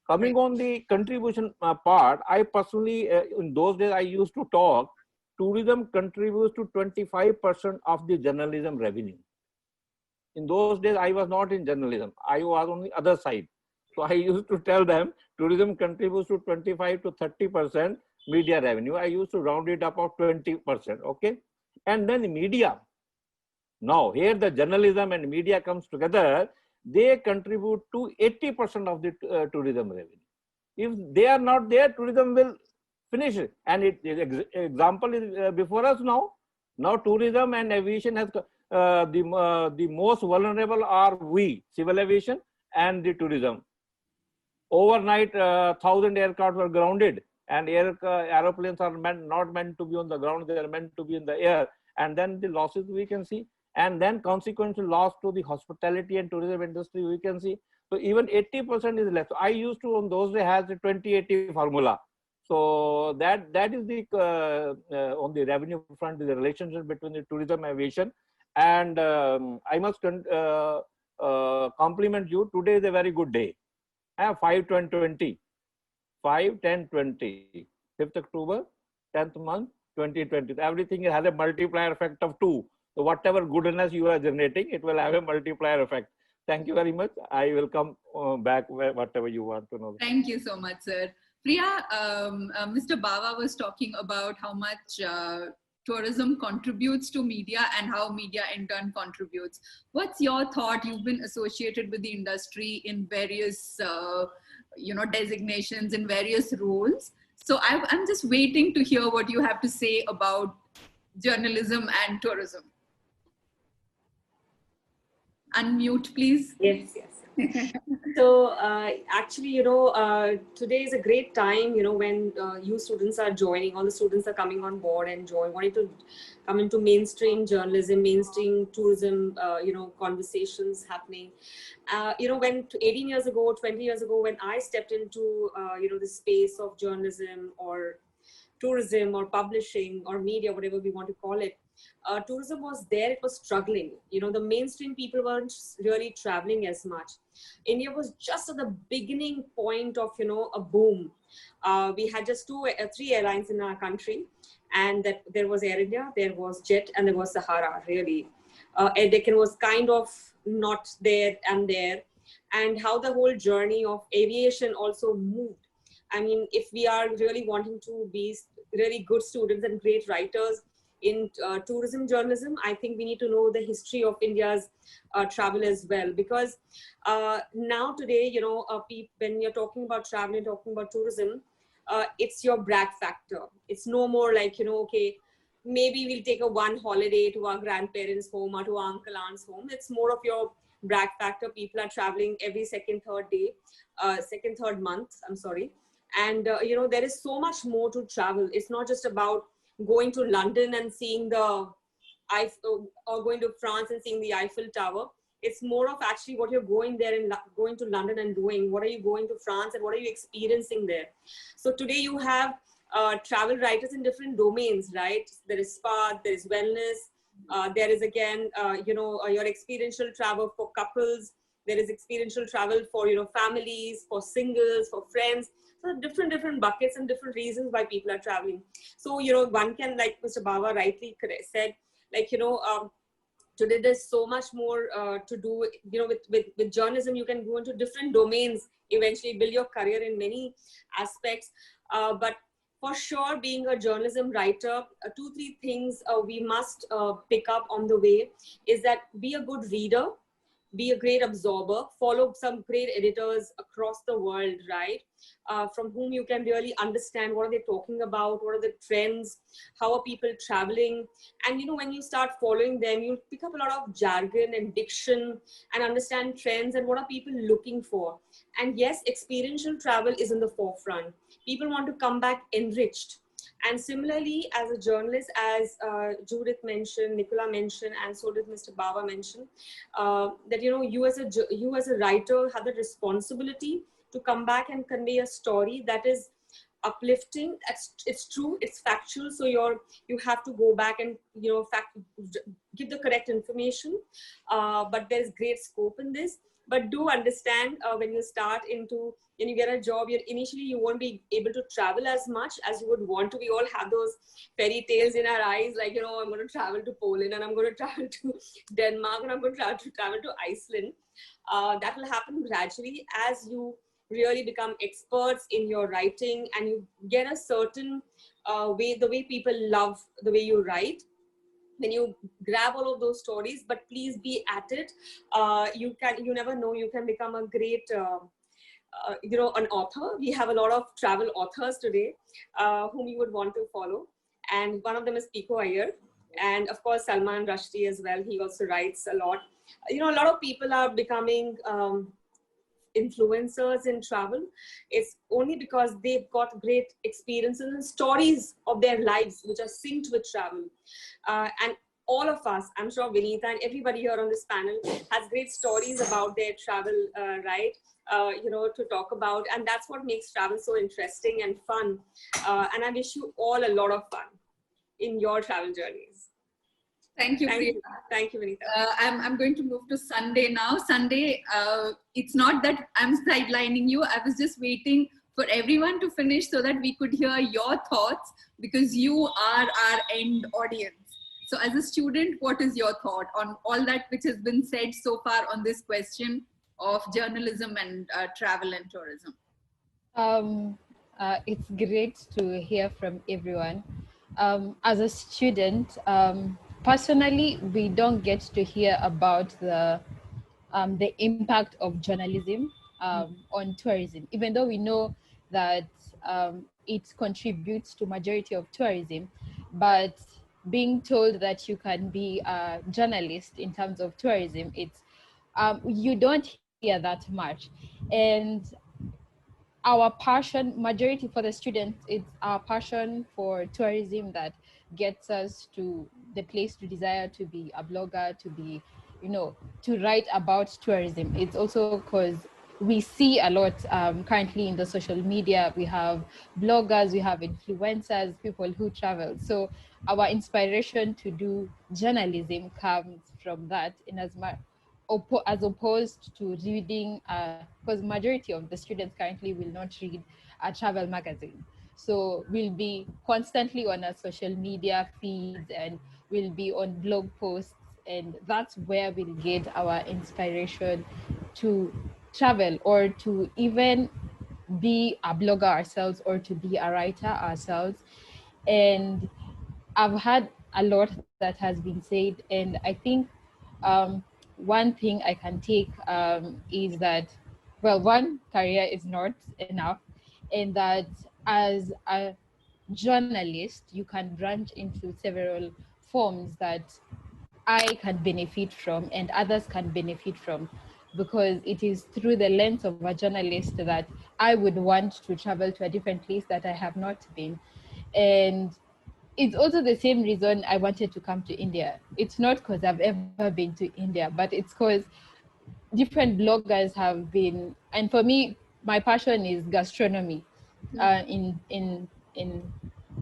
Coming on the contribution part, I personally, in those days I used to talk, tourism contributes to 25% of the journalism revenue. In those days, I was not in journalism. I was on the other side. So I used to tell them, tourism contributes to 25 to 30% media revenue. I used to round it up of 20%, okay? And then the media. Now, here the journalism and media comes together, they contribute to 80% of the tourism revenue. If they are not there, tourism will finish it. And example is before us now. Now tourism and aviation has the most vulnerable are we, civil aviation and the tourism. Overnight, 1,000 aircraft were grounded, and aeroplanes are not meant to be on the ground, they are meant to be in the air. And then the losses we can see, and then consequential loss to the hospitality and tourism industry we can see. So even 80% is less. So I used to on those days has the 20-80 formula. So that is the on the revenue front, the relationship between the tourism aviation. And I must compliment you. Today is a very good day. 5/10/20, 5/10/20, 5th October, 10th month, 2020. Everything has a multiplier effect of 2. So whatever goodness you are generating, it will have a multiplier effect. Thank you very much. I will come back whatever you want to know. Thank you so much, sir. Priya, Mr. Bawa was talking about how much tourism contributes to media and how media in turn contributes. What's your thought? You've been associated with the industry in various designations, in various roles. So I'm just waiting to hear what you have to say about journalism and tourism. Unmute, please. Yes, yes. So actually, today is a great time, when you students are joining, all the students are coming on board and wanting to come into mainstream journalism, mainstream tourism, conversations happening. When 18 years ago, 20 years ago, when I stepped into, the space of journalism or tourism or publishing or media, whatever we want to call it, tourism was there, it was struggling. The mainstream people weren't really traveling as much. India was just at the beginning point of, a boom. We had just 3 airlines in our country, and that there was Air India, there was Jet, and there was Sahara, really. Air Deccan was kind of not there and there. And how the whole journey of aviation also moved. I mean, if we are really wanting to be really good students and great writers in tourism journalism, I think we need to know the history of India's travel as well. Because now today, when you're talking about travel and talking about tourism, it's your brag factor. It's no more like, okay, maybe we'll take a one holiday to our grandparents' home or to our uncle aunt's home. It's more of your brag factor. People are traveling every second, third month, I'm sorry. And, there is so much more to travel. It's not just about going to London and seeing the Eiffel, or going to France and seeing the Eiffel Tower. It's more of actually what you're going there and going to London and doing. What are you going to France and what are you experiencing there? So today you have travel writers in different domains, right? There is spa, there is wellness. There is again, your experiential travel for couples. There is experiential travel for, families, for singles, for friends. So different buckets and different reasons why people are traveling. So, one can, like Mr. Bawa rightly said, today there's so much more to do, with journalism. You can go into different domains, eventually build your career in many aspects. But for sure, being a journalism writer, 2-3 things we must pick up on the way is that be a good reader, be a great absorber, follow some great editors across the world, right? From whom you can really understand what are they talking about, what are the trends, how are people traveling. And, when you start following them, you'll pick up a lot of jargon and diction and understand trends and what are people looking for. And yes, experiential travel is in the forefront. People want to come back enriched. And similarly, as a journalist, as Judith mentioned, Nicola mentioned, and so did Mr. Bawa mention, that you as a writer have the responsibility to come back and convey a story that is uplifting. It's true, it's factual. So you have to go back and give the correct information. But there's great scope in this. But do understand when you get a job, initially you won't be able to travel as much as you would want to. We all have those fairy tales in our eyes, like, I'm going to travel to Poland and I'm going to travel to Denmark and I'm going to travel to Iceland. That will happen gradually as you really become experts in your writing and you get a certain way, the way people love the way you write. When you grab all of those stories, but please be at it. You never know, you can become a great, an author. We have a lot of travel authors today whom you would want to follow. And one of them is Pico Iyer. And of course, Salman Rushdie as well. He also writes a lot. You know, a lot of people are becoming influencers in travel. It's only because they've got great experiences and stories of their lives which are synced with travel. And all of us, I'm sure Vinita and everybody here on this panel has great stories about their travel, right? You know, to talk about, and that's what makes travel so interesting and fun. And I wish you all a lot of fun in your travel journeys. Thank you, Priya. Thank you, Vinita. I'm going to move to Sunday now. Sunday, it's not that I'm sidelining you. I was just waiting for everyone to finish so that we could hear your thoughts, because you are our end audience. So as a student, what is your thought on all that which has been said so far on this question of journalism and travel and tourism? It's great to hear from everyone. As a student, personally, we don't get to hear about the impact of journalism on tourism, even though we know that it contributes to majority of tourism, but being told that you can be a journalist in terms of tourism, it's you don't hear that much. And our passion, majority for the students, it's our passion for tourism that gets us to the place to desire to be a blogger, to be, you know, to write about tourism. It's also because we see a lot currently in the social media. We have bloggers, we have influencers, people who travel. So our inspiration to do journalism comes from that, in as much as opposed to reading, because majority of the students currently will not read a travel magazine. So we'll be constantly on our social media feeds and we'll be on blog posts, and that's where we'll get our inspiration to travel or to even be a blogger ourselves or to be a writer ourselves. And I've had a lot that has been said, and I think one thing I can take is that, well, one, career is not enough, and that as a journalist, you can branch into several forms that I can benefit from and others can benefit from, because it is through the lens of a journalist that I would want to travel to a different place that I have not been. And it's also the same reason I wanted to come to India. It's not because I've ever been to India, but it's because different bloggers have been, and for me, my passion is gastronomy, in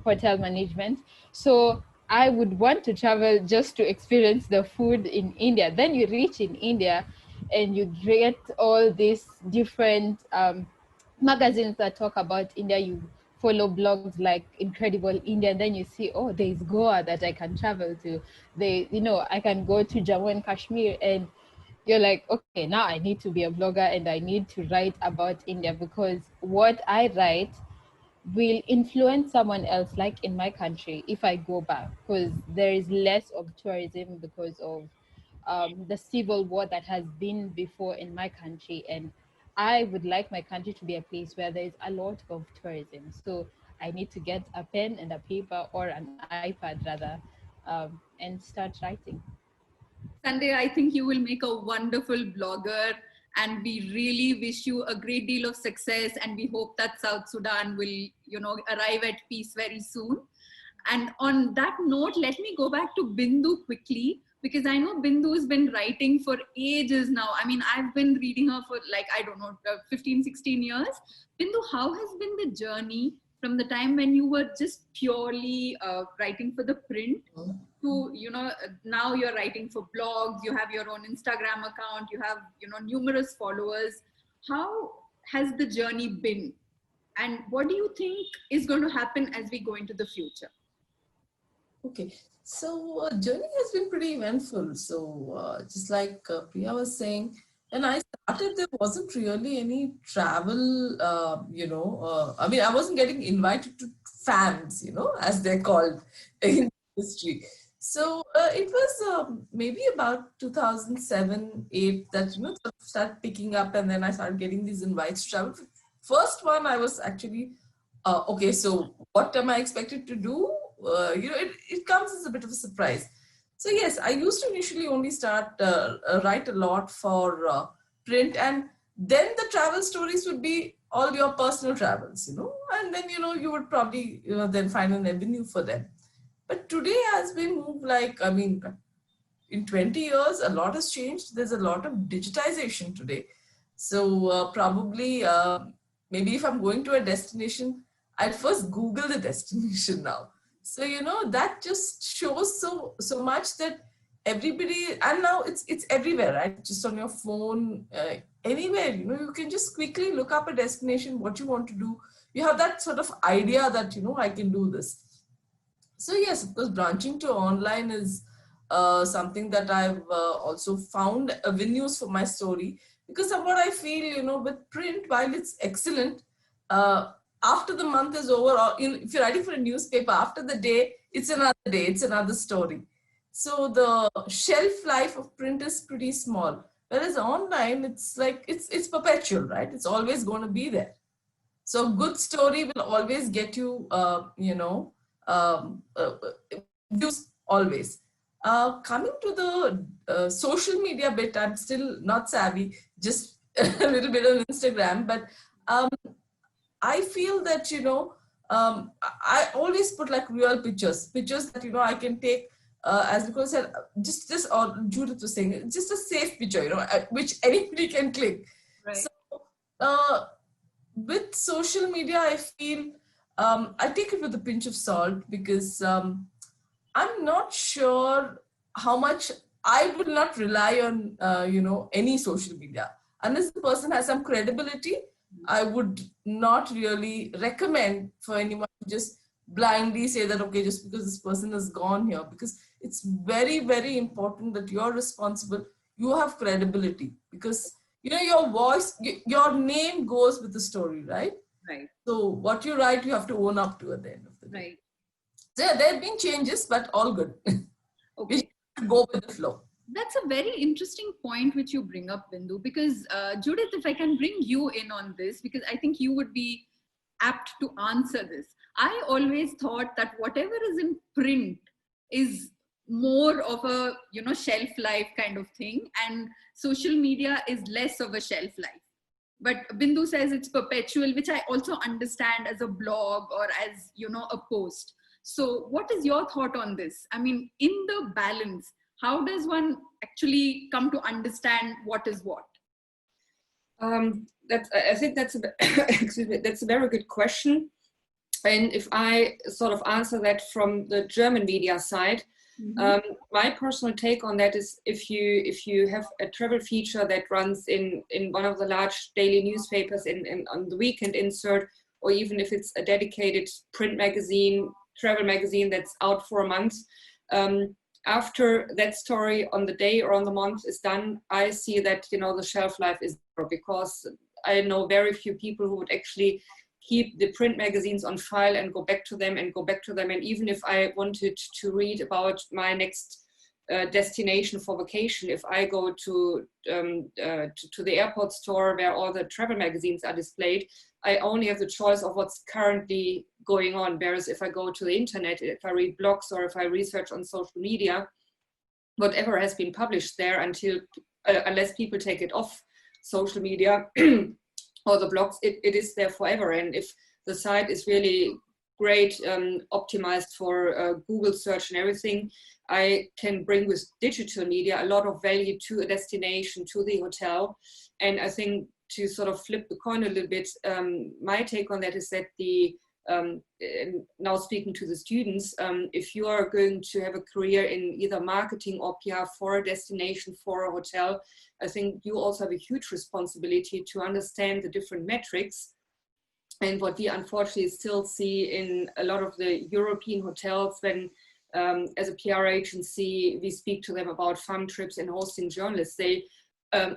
hotel management. So I would want to travel just to experience the food in India. Then you reach in India and you get all these different magazines that talk about India. You follow blogs like Incredible India, and then you see, oh, there's Goa that I can travel to. I can go to Jammu and Kashmir, and you're like, okay, now I need to be a blogger and I need to write about India, because what I write will influence someone else, like in my country, if I go back, because there is less of tourism because of the civil war that has been before in my country. And I would like my country to be a place where there is a lot of tourism. So I need to get a pen and a paper, or an iPad rather, and start writing. Sunday, I think you will make a wonderful blogger, and we really wish you a great deal of success, and we hope that South Sudan will, arrive at peace very soon. And on that note, let me go back to Bindu quickly, because I know Bindu has been writing for ages now. I mean, I've been reading her for 15, 16 years. Bindu, how has been the journey from the time when you were just purely writing for the print to, now you're writing for blogs, you have your own Instagram account, you have, numerous followers. How has the journey been? And what do you think is going to happen as we go into the future? Okay, so journey has been pretty eventful. So just like Priya was saying, when I started, there wasn't really any travel, I mean, I wasn't getting invited to fans, as they're called in industry. So it was maybe about 2007, 8 that, sort of started picking up, and then I started getting these invites to travel. First one, I was actually, okay, so what am I expected to do? it comes as a bit of a surprise. So yes, I used to initially only write a lot for print, and then the travel stories would be all your personal travels, and then, you would probably, then find an avenue for them. But today, as we move, in 20 years, a lot has changed. There's a lot of digitization today. So probably, maybe if I'm going to a destination, I'll first Google the destination now. So, that just shows so much that everybody, and now it's everywhere, right? Just on your phone, anywhere, you can just quickly look up a destination, what you want to do. You have that sort of idea that, I can do this. So yes, of course, branching to online is something that I've also found avenues for my story, because of what I feel, with print, while it's excellent, after the month is over, or if you're writing for a newspaper, after the day, it's another day, it's another story. So the shelf life of print is pretty small. Whereas online, it's like, it's perpetual, right? It's always going to be there. So a good story will always get you, views always. Coming to the social media bit, I'm still not savvy, just a little bit on Instagram, but I feel that, I always put like real pictures that, I can take, as Nicole said, just, or Judith was saying, just a safe picture, which anybody can click. Right. So, with social media, I feel, I take it with a pinch of salt, because I'm not sure how much. I would not rely on, any social media. Unless the person has some credibility, I would not really recommend for anyone to just blindly say that, okay, just because this person is gone here, because it's very, very important that you're responsible, you have credibility, because, your voice, your name goes with the story, right? Right. So what you write, you have to own up to at the end of the day. Right. So yeah, there have been changes, but all good. Okay. You have to go with the flow. That's a very interesting point which you bring up, Bindu, because Judith, if I can bring you in on this, because I think you would be apt to answer this. I always thought that whatever is in print is more of a, shelf life kind of thing, and social media is less of a shelf life. But Bindu says it's perpetual, which I also understand as a blog or as, a post. So what is your thought on this? I mean, in the balance, how does one actually come to understand what is what? I think that's that's a very good question. And if I sort of answer that from the German media side, my personal take on that is, if you have a travel feature that runs in one of the large daily newspapers on the weekend insert, or even if it's a dedicated print magazine, travel magazine that's out for a month, after that story on the day or on the month is done, I see that, the shelf life is zero, because I know very few people who would actually keep the print magazines on file and go back to them and go back to them. And even if I wanted to read about my next destination for vacation, if I go to the airport store where all the travel magazines are displayed, I only have the choice of what's currently going on. Whereas if I go to the internet, if I read blogs or if I research on social media, whatever has been published there, unless people take it off social media or the blogs, it is there forever. And if the site is really great, optimized for Google search and everything, I can bring with digital media a lot of value to a destination, to the hotel. And I think, to sort of flip the coin a little bit, my take on that is that now speaking to the students, if you are going to have a career in either marketing or PR for a destination, for a hotel, I think you also have a huge responsibility to understand the different metrics. And what we unfortunately still see in a lot of the European hotels, when as a PR agency, we speak to them about farm trips and hosting journalists,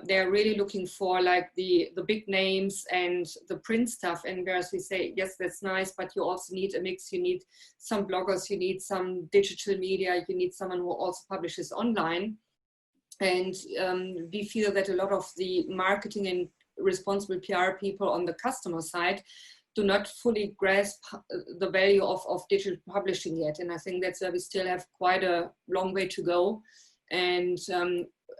they're really looking for like the big names and the print stuff. And whereas we say, yes, that's nice, but you also need a mix. You need some bloggers, you need some digital media, you need someone who also publishes online. And we feel that a lot of the marketing and responsible PR people on the customer side do not fully grasp the value of digital publishing yet. And I think that's where we still have quite a long way to go. And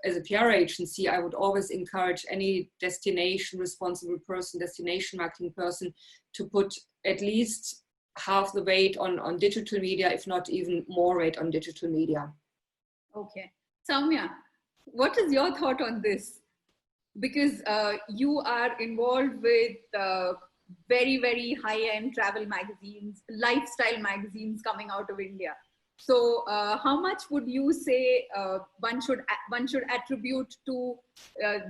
as a PR agency, I would always encourage any destination responsible person, destination marketing person, to put at least half the weight on digital media, if not even more weight on digital media. Okay. Soumya, what is your thought on this? Because you are involved with very, very high-end travel magazines, lifestyle magazines coming out of India. So how much would you say one should attribute to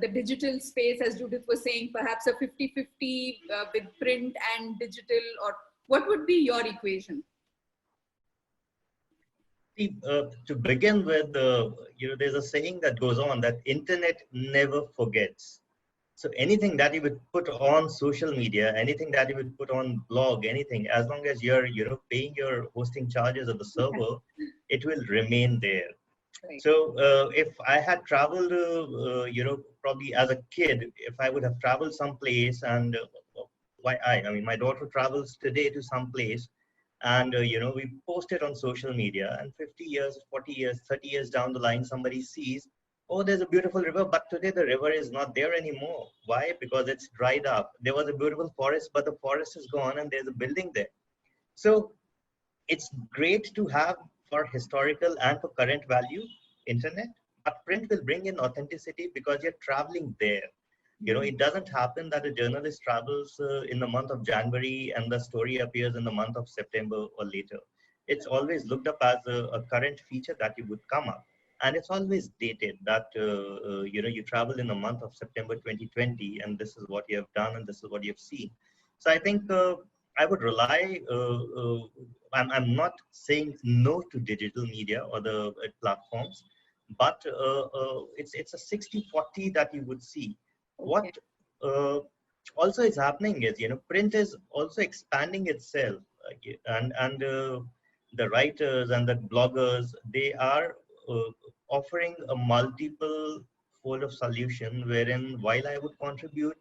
the digital space, as Judith was saying, perhaps a 50-50 with print and digital, or what would be your equation? See, to begin with, there's a saying that goes on that internet never forgets. So anything that you would put on social media, anything that you would put on blog, anything, as long as you're, paying your hosting charges of the server, it will remain there. Right. So if I had traveled, probably as a kid, if I would have traveled someplace, and I mean, my daughter travels today to some place, and we post it on social media, and 50 years, 40 years, 30 years down the line, somebody sees, oh, there's a beautiful river, but today the river is not there anymore. Why? Because it's dried up. There was a beautiful forest, but the forest is gone and there's a building there. So it's great to have for historical and for current value internet, but print will bring in authenticity because you're traveling there. It doesn't happen that a journalist travels in the month of January and the story appears in the month of September or later. It's always looked up as a current feature that you would come up. And it's always dated that, you travel in the month of September 2020, and this is what you have done, and this is what you have seen. So I think I would rely, I'm not saying no to digital media or the platforms, but it's a 60-40 that you would see. Okay. What also is happening is, print is also expanding itself, and the writers and the bloggers, they are offering a multiple fold of solution, wherein while I would contribute,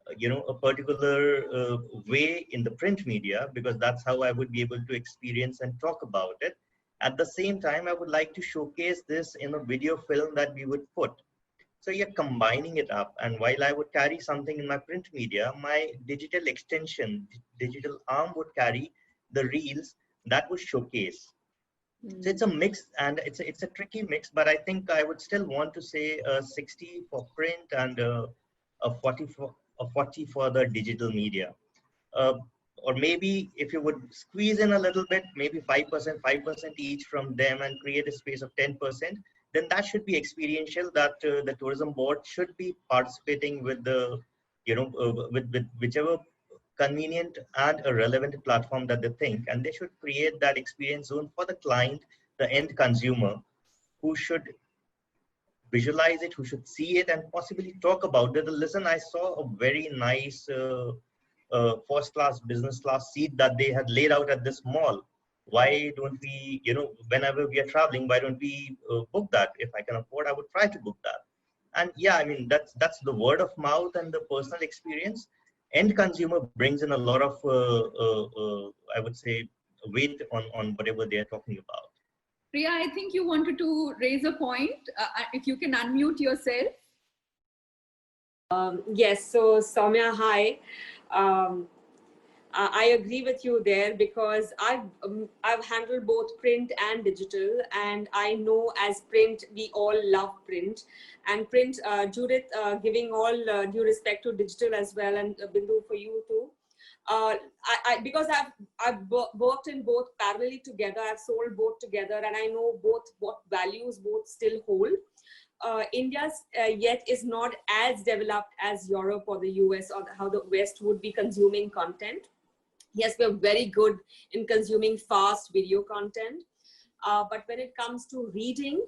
a particular way in the print media, because that's how I would be able to experience and talk about it. At the same time, I would like to showcase this in a video film that we would put. So you're combining it up. And while I would carry something in my print media, my digital extension, digital arm would carry the reels that would showcase. So it's a mix, and it's a tricky mix, but I think I would still want to say 60 for print and a 40 for the digital media. Or maybe if you would squeeze in a little bit, maybe 5% each from them and create a space of 10%, then that should be experiential, that the tourism board should be participating with the, with whichever convenient and a relevant platform that they think, and they should create that experience zone for the client, the end consumer, who should visualize it, who should see it, and possibly talk about it. Listen, I saw a very nice first class, business class seat that they had laid out at this mall. Why don't we, whenever we are traveling, why don't we book that? If I can afford, I would try to book that. And yeah, I mean, that's the word of mouth and the personal experience. End consumer brings in a lot of, I would say, weight on whatever they're talking about. Priya, I think you wanted to raise a point. If you can unmute yourself. Yes, so Soumya, hi. I agree with you there, because I've handled both print and digital, and I know as print, we all love print. And print, Judith, giving all due respect to digital as well, and Bindu for you too. Because I've worked in both parallelly together, I've sold both together, and I know both what values both still hold. India's yet is not as developed as Europe or the US, or how the West would be consuming content. Yes, we're very good in consuming fast video content. But when it comes to reading,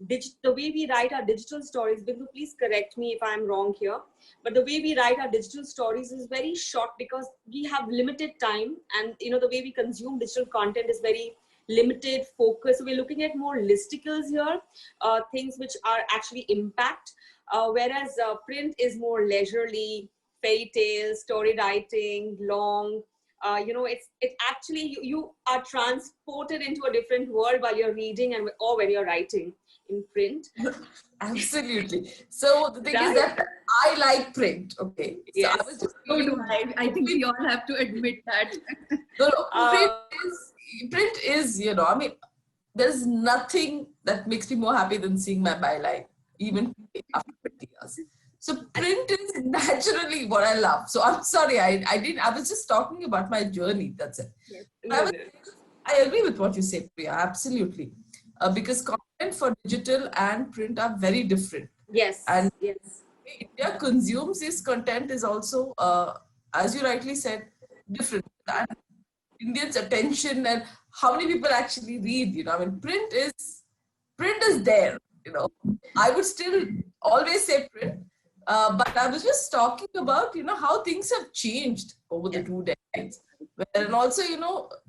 the way we write our digital stories, Bindu, please correct me if I'm wrong here, but the way we write our digital stories is very short because we have limited time, and the way we consume digital content is very limited focus. So we're looking at more listicles here, things which are actually impact, whereas print is more leisurely, fairy tales, story writing, long. It actually, you are transported into a different world while you're reading or when you're writing in print. Absolutely. So the thing is Right? that I like print. Okay. So Yes. I was just So do I. I think we all have to admit that. Print is, I mean, there's nothing that makes me more happy than seeing my byline, even after 20 years. So print is naturally what I love. So I'm sorry, I was just talking about my journey. That's it. Yes. I agree with what you say, Priya. Absolutely. Because content for digital and print are very different. Yes. And yes. India consumes this content is also, as you rightly said, different. And Indians' attention and how many people actually read, I mean, print is there, I would still always say print, but I was just talking about, how things have changed over the 2 decades. And also,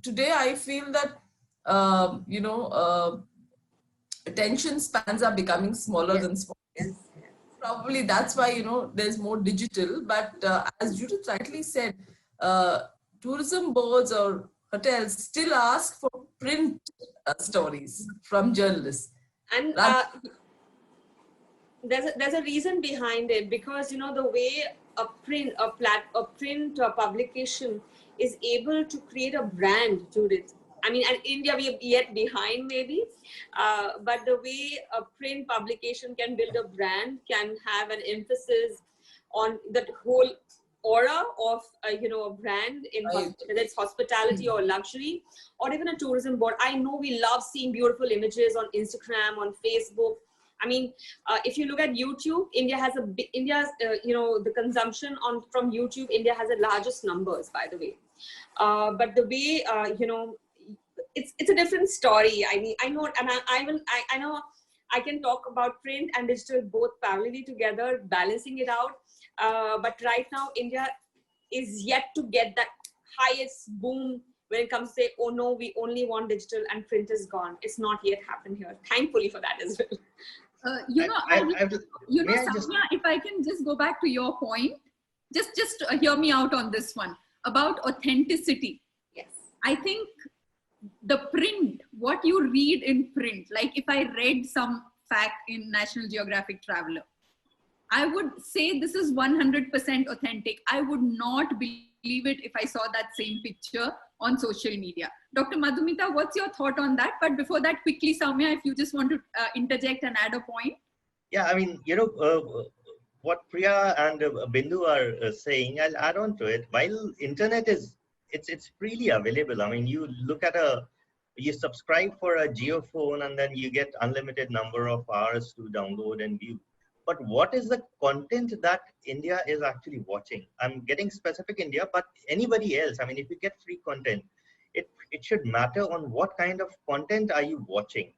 today I feel that, attention spans are becoming smaller than small. Yes. Probably that's why, there's more digital, but as Judith rightly said, tourism boards or hotels still ask for print stories from journalists. And there's a reason behind it, because the way a print publication is able to create a brand, Judith. I mean, and India, we are yet behind maybe, but the way a print publication can build a brand, can have an emphasis on that whole aura of a brand in whether it's hospitality or luxury, or even a tourism board. I know we love seeing beautiful images on Instagram, on Facebook. I mean, if you look at YouTube, India has the consumption from YouTube, India has the largest numbers, by the way. But the way it's a different story. I mean, I know, and I know I can talk about print and digital both parallelly together, balancing it out. But right now, India is yet to get that highest boom when it comes to say, oh no, we only want digital and print is gone. It's not yet happened here. Thankfully for that as well. Soumya, if I can just go back to your point, just hear me out on this one about authenticity. Yes. I think the print, what you read in print, like if I read some fact in National Geographic Traveler, I would say this is 100% authentic. I would not believe it if I saw that same picture on social media. Dr. Madhumita, what's your thought on that? But before that, quickly, Soumya, if you just want to interject and add a point. Yeah, I mean, what Priya and Bindu are saying, I'll add on to it. While internet it's freely available. I mean, you look at you subscribe for a JioPhone and then you get unlimited number of hours to download and view. But what is the content that India is actually watching? I'm getting specific India, but anybody else. I mean, if you get free content, it should matter on what kind of content are you watching.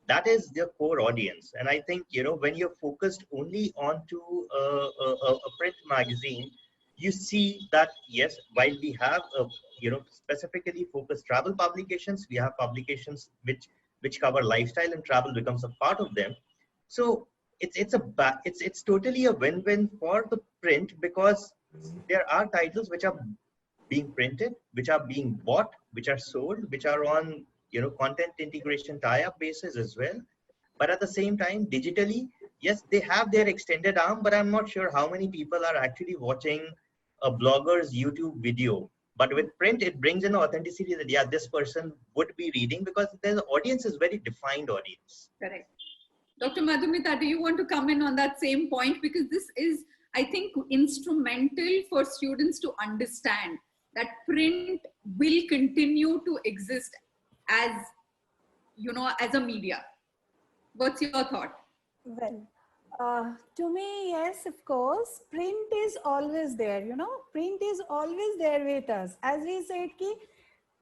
That is their core audience. And I think, when you're focused only onto a print magazine, you see that, yes, while we have, specifically focused travel publications, we have publications which cover lifestyle, and travel becomes a part of them. So it's totally a win-win for the print, because there are titles which are being printed, which are being bought, which are sold, which are on content integration tie-up basis as well. But at the same time, digitally, yes, they have their extended arm, but I'm not sure how many people are actually watching a blogger's YouTube video. But with print, it brings in authenticity that, yeah, this person would be reading, because the audience is very defined audience. Correct. Dr. Madhumita, do you want to come in on that same point? Because this is, I think, instrumental for students to understand that print will continue to exist as, as a media. What's your thought? Well, to me, yes, of course, print is always there, print is always there with us. As we said,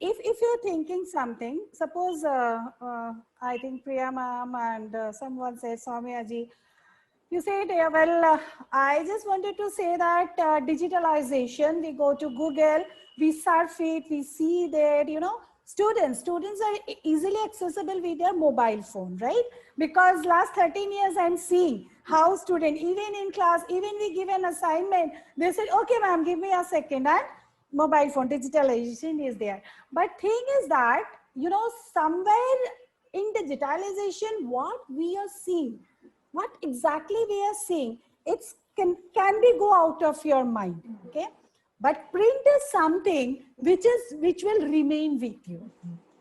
if you're thinking something, suppose I think Priya ma'am and someone said, Soumya ji, you said, yeah, well, I just wanted to say that digitalization, we go to Google, we surf it, we see that, Students are easily accessible with their mobile phone, right? Because last 13 years I'm seeing how students, even in class, even we give an assignment, they said, okay, ma'am, give me a second, and mobile phone, digitalization is there. But thing is that, you know, somewhere in digitalization, what we are seeing, what exactly we are seeing, it's can be go out of your mind, okay? But print is something which will remain with you.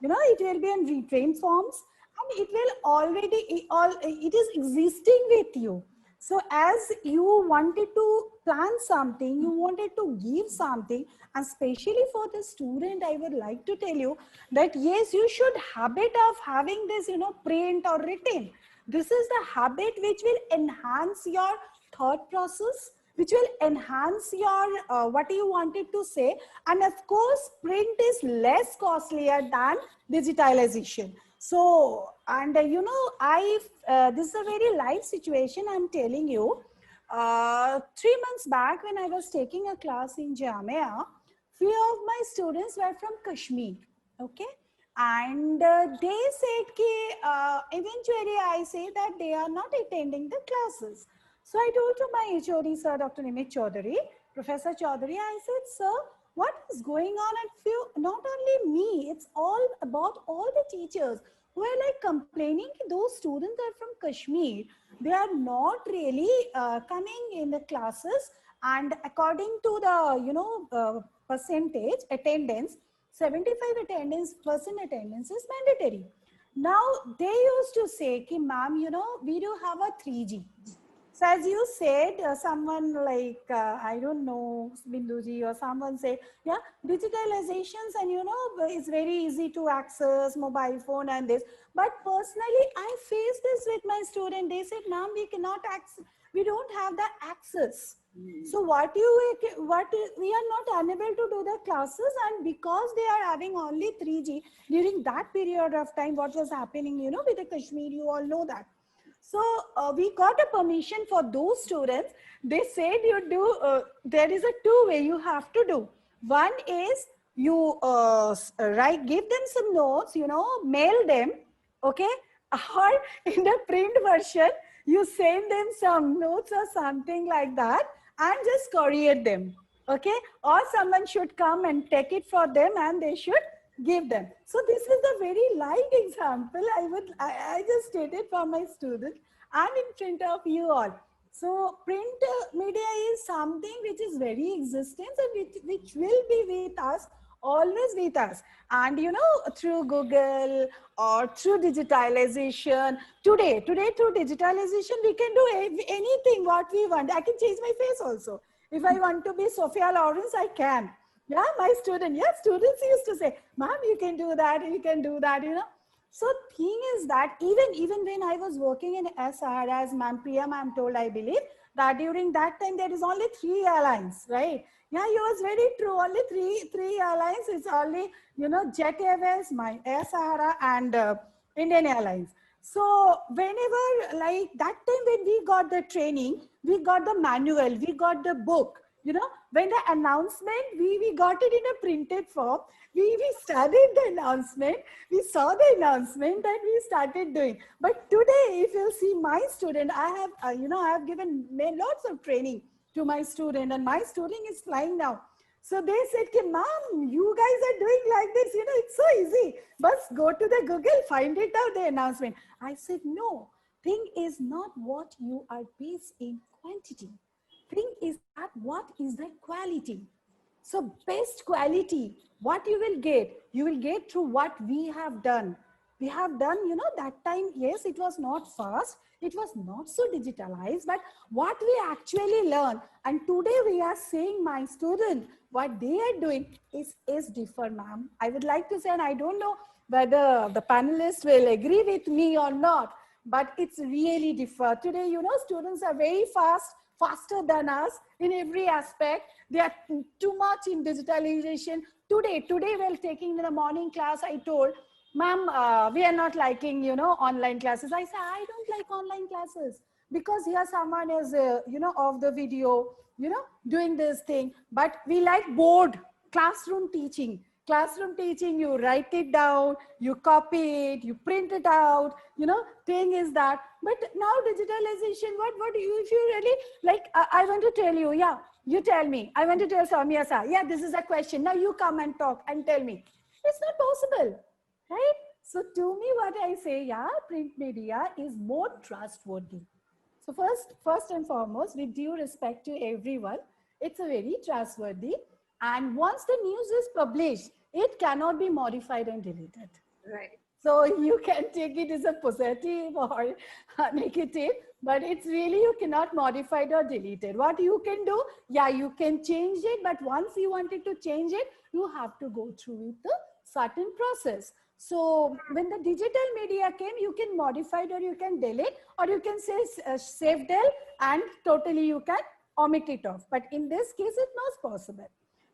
You know, it will be in retrained forms, and it will already, it is existing with you. So as you wanted to plan something, you wanted to give something, especially for the student, I would like to tell you that yes, you should habit of having this, you know, print or written. This is the habit which will enhance your thought process, which will enhance your what you wanted to say. And of course, print is less costlier than digitalization. So, and you know, this is a very live situation I'm telling you. 3 months back, when I was taking a class in Jamia, few of my students were from Kashmir, okay? And they said, eventually I say that they are not attending the classes. So I told to my HOD, sir, Dr. Nimit Chaudhary, Professor Chaudhary, I said, sir, what is going on at few, not only me, it's all about all the teachers who are like complaining those students are from Kashmir. They are not really coming in the classes, and according to the, you know, percentage attendance, 75% attendance is mandatory. Now they used to say, ki, ma'am, you know, we do have a 3G. So as you said, someone like, I don't know, Binduji or someone said, yeah, digitalizations and, you know, it's very easy to access mobile phone and this. But personally, I faced this with my student. They said, ma'am, we cannot access, we don't have the access. So we are not unable to do the classes, and because they are having only 3G during that period of time, what was happening, you know, with the Kashmir, you all know that. So we got a permission for those students. They said you do, there is a two-way you have to do. One is you give them some notes, you know, mail them, okay? Or in the print version, you send them some notes or something like that and just courier them, okay? Or someone should come and take it for them and they should give them. So this is a very live example I just stated for my students and in front of you all. So print media is something which is very existence and which will be with us, always with us. And you know, through Google or through digitalization, today through digitalization, we can do anything what we want. I can change my face also. If I want to be Sophia Lawrence, I can. Yeah, my students used to say, ma'am, you can do that, you can do that, you know. So thing is that even when I was working in SR, as Ma'am Priya ma'am told, I believe, that during that time, there is only 3 airlines, right? Yeah, it was very true, only three airlines. It's only, you know, Jet Airways, my Air Sahara and Indian Airlines. So whenever, like that time when we got the training, we got the manual, we got the book. You know, when the announcement, we got it in a printed form. We studied the announcement, we saw the announcement and we started doing. But today, if you see my student, I have, you know, I have given lots of training to my student and my student is flying now. So they said, ma'am, you guys are doing like this, you know, it's so easy. But go to the Google, find it out, the announcement. I said, no, thing is not what you are based in quantity. Thing is that what is the quality? So best quality, what you will get through what we have done. We have done, you know, that time, yes, it was not fast. It was not so digitalized, but what we actually learn. And today we are saying my student, what they are doing is different, ma'am. I would like to say, and I don't know whether the panelists will agree with me or not, but it's really different. Today, you know, students are very faster than us in every aspect. They are too much in digitalization. Today while taking the morning class, I told, ma'am, we are not liking, you know, online classes. I say, I don't like online classes because here someone is, you know, off the video, you know, doing this thing. But we like board, classroom teaching. Classroom teaching, you write it down, you copy it, you print it out, thing is that. But now digitalization, what do you, if you really, like, I want to tell you, yeah, you tell me, I want to tell Soumya sir, yeah, this is a question. Now you come and talk and tell me. It's not possible, right? So to me, what I say, yeah, print media is more trustworthy. So first and foremost, with due respect to everyone, it's a very trustworthy. And once the news is published, it cannot be modified and deleted. Right. So you can take it as a positive or negative, but it's really, you cannot modify it or delete it. What you can do, yeah, you can change it, but once you wanted to change it, you have to go through with a certain process. So when the digital media came, you can modify it or you can delete, or you can say save del and totally you can omit it off. But in this case, it's not possible.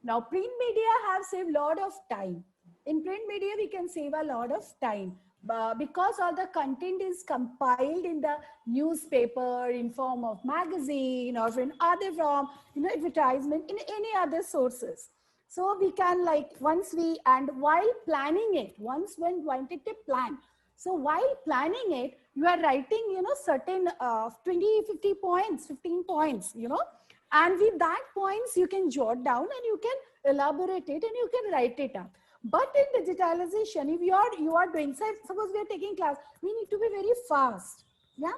Now, print media have saved a lot of time. In print media, we can save a lot of time because all the content is compiled in the newspaper, in form of magazine, or in other form, advertisement, in any other sources. So we can, like, and while planning it, once when wanted to plan. So while planning it, you are writing, certain 20, 50 points, 15 points, and with that points, you can jot down and you can elaborate it and you can write it up. But in digitalization, if you are doing, suppose we are taking class, we need to be very fast. Yeah,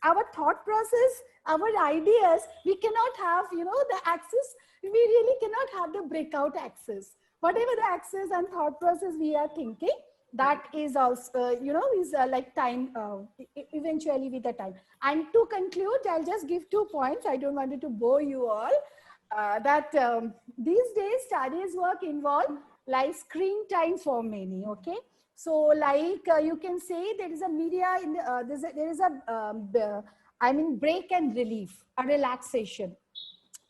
our thought process, our ideas, we cannot have, the access. We really cannot have the breakout access. Whatever the access and thought process we are thinking, that is also, is like time, eventually with the time. And to conclude, I'll just give 2 points. I don't want to bore you all. These days, studies work involve like screen time for many, okay? So like you can say there is a media, in the, there is a, break and relief, a relaxation,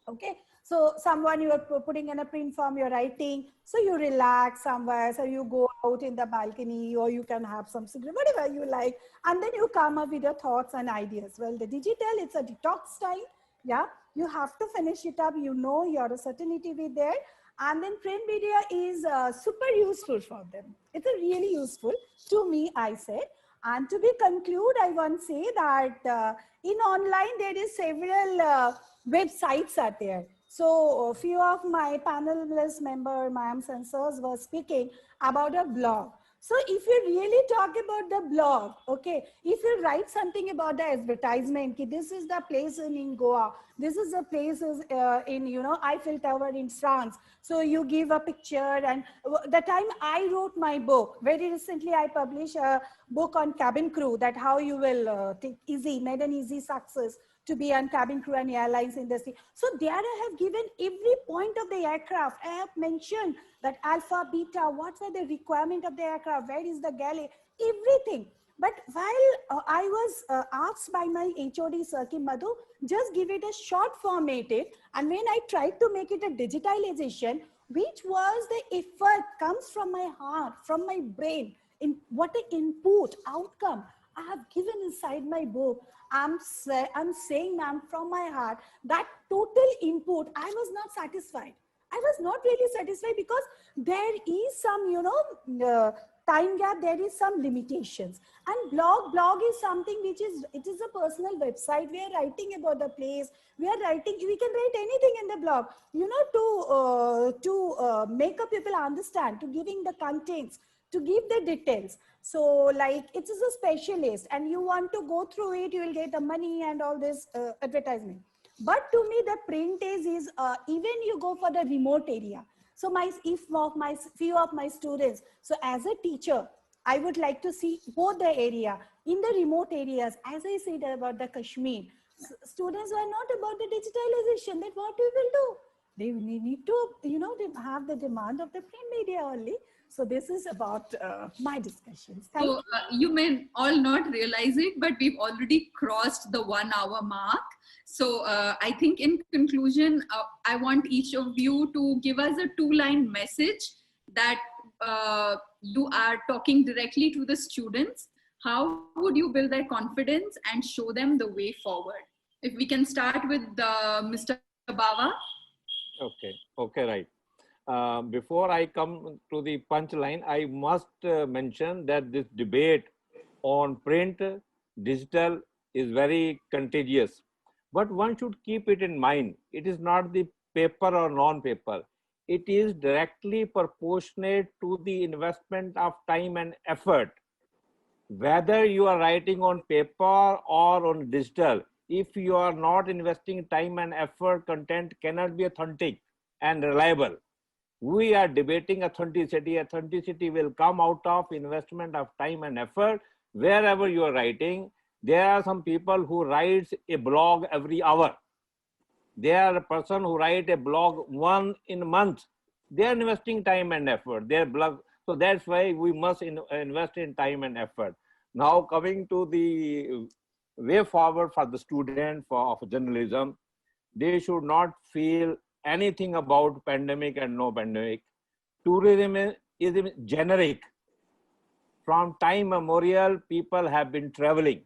okay? So someone you are putting in a print form, you're writing, so you relax somewhere, so you go out in the balcony, or you can have some cigarette, whatever you like, and then you come up with your thoughts and ideas. Well, the digital, it's a detox time, yeah? You have to finish it up, your certainty with there, and then print media is super useful for them. It's a really useful to me, I said. And to be conclude, I want to say that in online, there is several websites are there. So a few of my panelist member, ma'ams and sirs, were speaking about a blog. So if you really talk about the blog, okay, if you write something about the advertisement, this is the place in Goa, this is the places in, Eiffel Tower in France. So you give a picture, and the time I wrote my book, very recently I published a book on cabin crew, that how you will made an easy success to be on cabin crew and airlines industry. So there I have given every point of the aircraft. I have mentioned that alpha, beta, what were the requirement of the aircraft, where is the galley, everything. But while I was asked by my HOD, Sir Kim Madhu, just give it a short formatted, and when I tried to make it a digitalization, which was the effort comes from my heart, from my brain, in what an input, outcome I have given inside my book. I'm saying, ma'am, from my heart, that total input, I was not satisfied. I was not really satisfied because there is some, time gap, there is some limitations. And blog is something which is, it is a personal website. We are writing about the place. We can write anything in the blog, to make up people understand, to giving the contents, to give the details. So like it is a specialist and you want to go through it, you will get the money and all this advertisement. But to me, the print is even you go for the remote area. So few of my students, so as a teacher, I would like to see both the area. In the remote areas, as I said about the Kashmir, students are not about the digitalization, that what we will do. They need to, they have the demand of the print media only. So this is about my discussions. Thank you. You may all not realize it, but we've already crossed the 1 hour mark. So I think in conclusion, I want each of you to give us a 2-line message that you are talking directly to the students. How would you build their confidence and show them the way forward? If we can start with Mr. Bawa. Okay, right. Before I come to the punchline, I must mention that this debate on print, digital is very contagious. But one should keep it in mind. It is not the paper or non-paper. It is directly proportionate to the investment of time and effort. Whether you are writing on paper or on digital, if you are not investing time and effort, content cannot be authentic and reliable. We are debating authenticity. Authenticity will come out of investment of time and effort. Wherever you are writing, there are some people who writes a blog every hour. There are a person who write a blog one in a month. They are investing time and effort. Their blog. So that's why we must invest in time and effort. Now coming to the way forward for the student of journalism, they should not feel anything about pandemic and no pandemic. Tourism is generic. From time memorial, people have been traveling.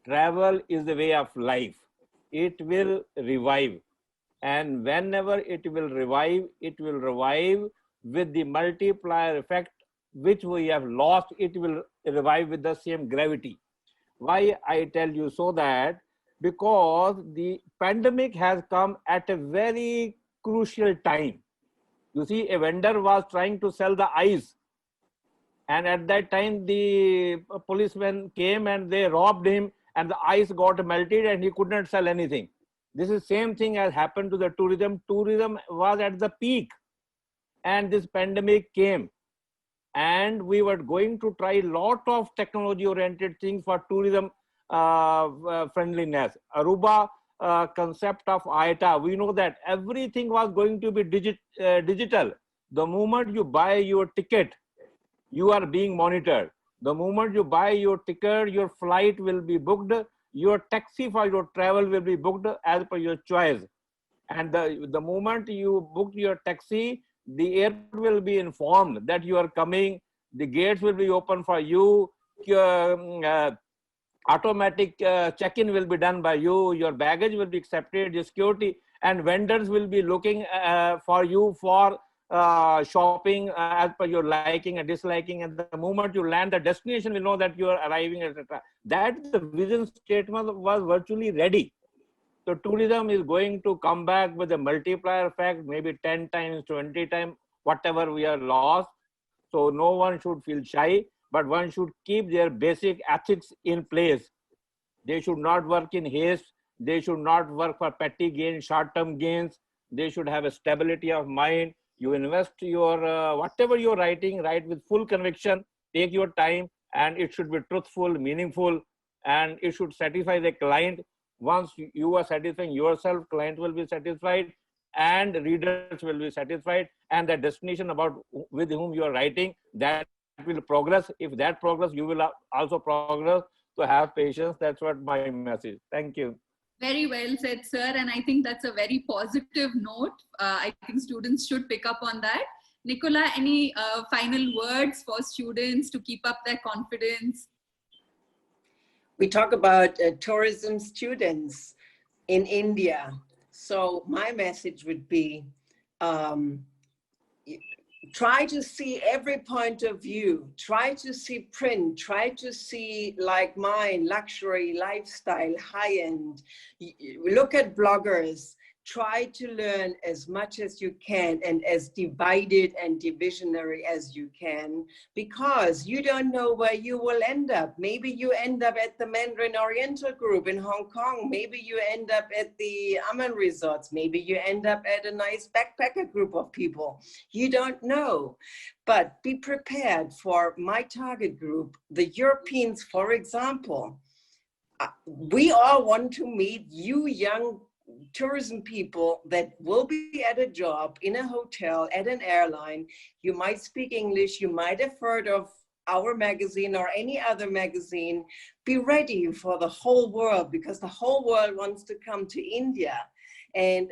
Travel is the way of life. It will revive. And whenever it will revive with the multiplier effect, which we have lost, it will revive with the same gravity. Why I tell you so? That because the pandemic has come at a very crucial time. You see, a vendor was trying to sell the ice, and at that time the policemen came and they robbed him, and the ice got melted and he could not sell anything. This is same thing has happened to the tourism. Tourism was at the peak, and this pandemic came, and we were going to try a lot of technology oriented things for tourism friendliness. Aruba concept of IATA, we know that everything was going to be digital. The moment you buy your ticket, you are being monitored. The moment you buy your ticket, your flight will be booked, your taxi for your travel will be booked as per your choice. And the moment you book your taxi, the airport will be informed that you are coming, the gates will be open for you, automatic check-in will be done by you, your baggage will be accepted, your security, and vendors will be looking for you for shopping as per your liking and disliking. And the moment you land, the destination will know that you are arriving, etc. That the vision statement was virtually ready. So tourism is going to come back with a multiplier effect, maybe 10 times, 20 times, whatever we are lost. So no one should feel shy, but one should keep their basic ethics in place. They should not work in haste. They should not work for petty gains, short-term gains. They should have a stability of mind. You invest your, whatever you're writing, write with full conviction, take your time, and it should be truthful, meaningful, and it should satisfy the client. Once you are satisfying yourself, client will be satisfied and readers will be satisfied, and the destination about with whom you are writing, that will progress. If that progress, you will also progress. So have patience. That's what my message. Thank you. Very well said, sir. And I think that's a very positive note. I think students should pick up on that. Nicola, any final words for students to keep up their confidence? We talk about tourism students in India. So my message would be, try to see every point of view, try to see print, try to see like mine, luxury, lifestyle, high-end. Look at bloggers, try to learn as much as you can and as divided and divisionary as you can, because you don't know where you will end up. Maybe you end up at the Mandarin Oriental group in Hong Kong. Maybe you end up at the Aman resorts. Maybe you end up at a nice backpacker group of people. You don't know, but be prepared for my target group, the Europeans, for example. We all want to meet you young tourism people that will be at a job, in a hotel, at an airline. You might speak English, you might have heard of our magazine or any other magazine. Be ready for the whole world, because the whole world wants to come to India. And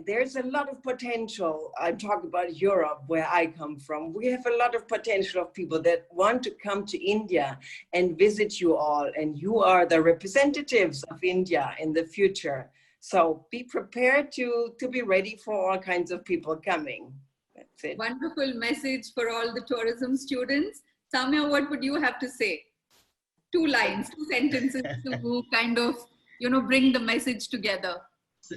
there's a lot of potential. I'm talking about Europe, where I come from. We have a lot of potential of people that want to come to India and visit you all. And you are the representatives of India in the future. So be prepared to be ready for all kinds of people coming. Wonderful message for all the tourism students. Samya, what would you have to say? 2 lines, 2 sentences to kind of, bring the message together.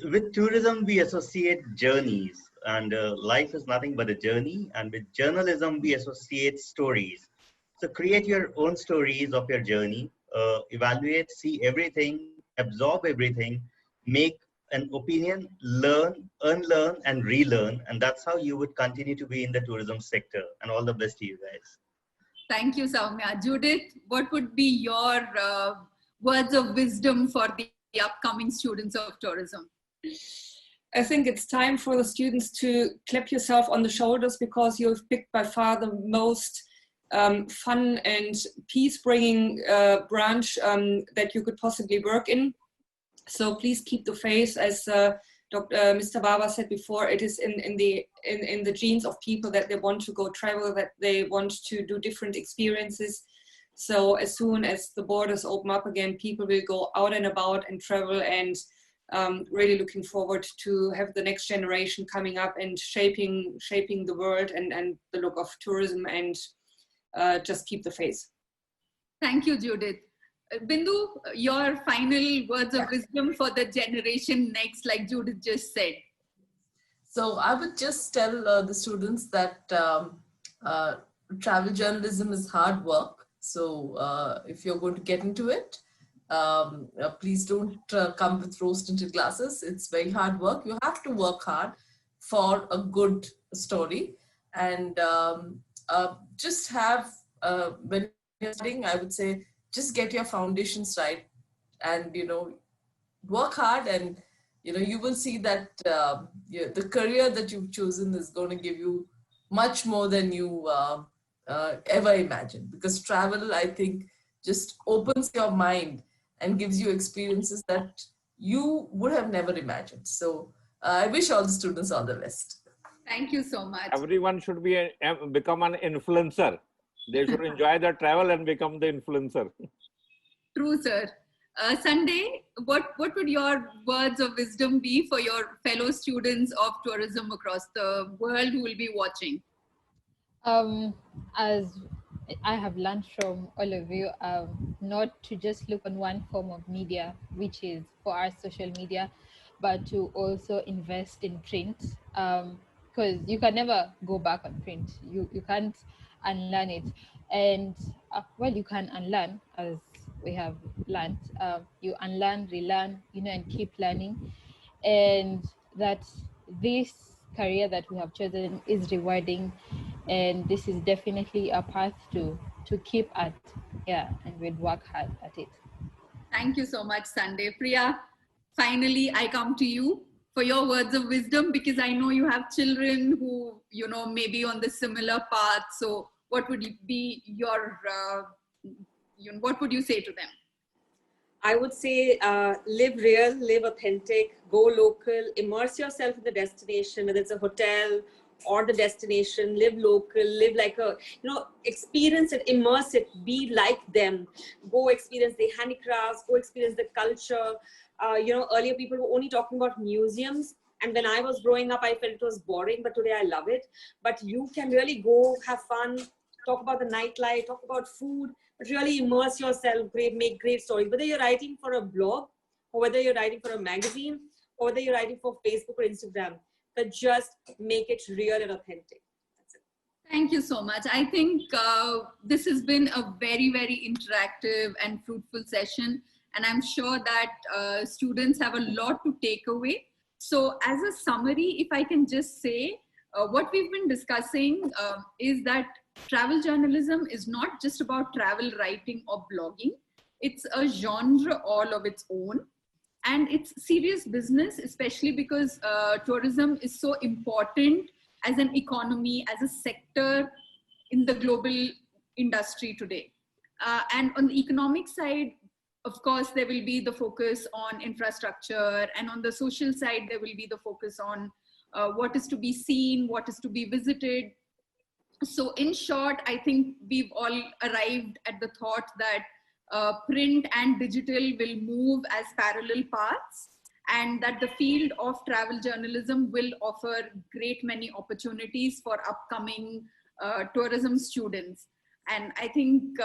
With tourism, we associate journeys, and life is nothing but a journey. And with journalism, we associate stories. So create your own stories of your journey, evaluate, see everything, absorb everything, make an opinion, learn, unlearn, and relearn. And that's how you would continue to be in the tourism sector. And all the best to you guys. Thank you, Soumya. Judith, what would be your words of wisdom for the upcoming students of tourism? I think it's time for the students to clap yourself on the shoulders, because you've picked by far the most fun and peace-bringing branch that you could possibly work in. So please keep the faith, as Mr. Baba said before. It is in the genes of people that they want to go travel, that they want to do different experiences. So as soon as the borders open up again, people will go out and about and travel, and really looking forward to have the next generation coming up and shaping the world and the look of tourism, and just keep the faith. Thank you, Judith. Bindu, your final words of wisdom for the generation next, like Judith just said. So I would just tell the students that travel journalism is hard work. So if you're going to get into it, please don't come with rose-tinted glasses. It's very hard work. You have to work hard for a good story, and just have, when you're studying, I would say, just get your foundations right, and work hard, and you will see that the career that you've chosen is going to give you much more than you ever imagined, because travel, I think, just opens your mind and gives you experiences that you would have never imagined. So I wish all the students all the best. Thank you so much. Everyone should become an influencer. They should enjoy the travel and become the influencer. True, sir. Sunday, what would your words of wisdom be for your fellow students of tourism across the world who will be watching? As I have learned from all of you, not to just look on one form of media, which is for our social media, but to also invest in print, because you can never go back on print. You can't unlearn it, and well, you can unlearn, as we have learned. You unlearn, relearn, and keep learning, and that this career that we have chosen is rewarding, and this is definitely a path to keep at, and we'll work hard at it. Thank you so much, Sunday. Priya, finally I come to you for your words of wisdom, because I know you have children who may be on the similar path. So what would be your what would you say to them? I would say live real, live authentic, go local, immerse yourself in the destination, whether it's a hotel or the destination. Live local, live like a, experience it, immerse it, be like them. Go experience the handicrafts, go experience the culture. Earlier people were only talking about museums, and when I was growing up, I felt it was boring, but today I love it. But you can really go have fun, talk about the nightlife, talk about food, but really immerse yourself, make great stories. Whether you're writing for a blog, or whether you're writing for a magazine, or whether you're writing for Facebook or Instagram, but just make it real and authentic. That's it. Thank you so much. I think this has been a very, very interactive and fruitful session, and I'm sure that students have a lot to take away. So as a summary, if I can just say, what we've been discussing is that travel journalism is not just about travel writing or blogging. It's a genre all of its own. And it's serious business, especially because tourism is so important as an economy, as a sector in the global industry today. And on the economic side, of course, there will be the focus on infrastructure, and on the social side, there will be the focus on what is to be seen, what is to be visited. So in short, I think we've all arrived at the thought that print and digital will move as parallel paths, and that the field of travel journalism will offer great many opportunities for upcoming tourism students. And I think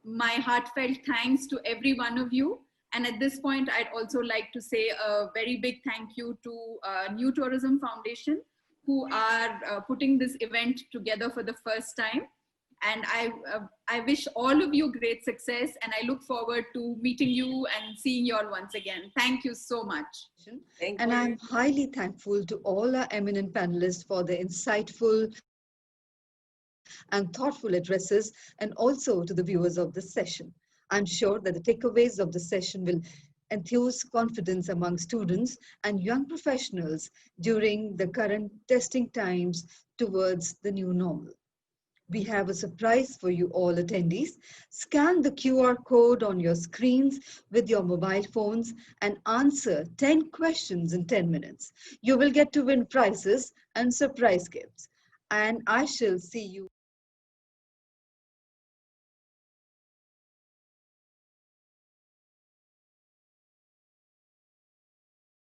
my heartfelt thanks to every one of you. And at this point, I'd also like to say a very big thank you to New Tourism Foundation, who are putting this event together for the first time. And I wish all of you great success, and I look forward to meeting you and seeing you all once again. Thank you so much. And I'm highly thankful to all our eminent panelists for their insightful and thoughtful addresses, and also to the viewers of this session. I'm sure that the takeaways of the session will enthuse confidence among students and young professionals during the current testing times towards the new normal. We have a surprise for you all attendees. Scan the QR code on your screens with your mobile phones and answer 10 questions in 10 minutes. You will get to win prizes and surprise gifts. And I shall see you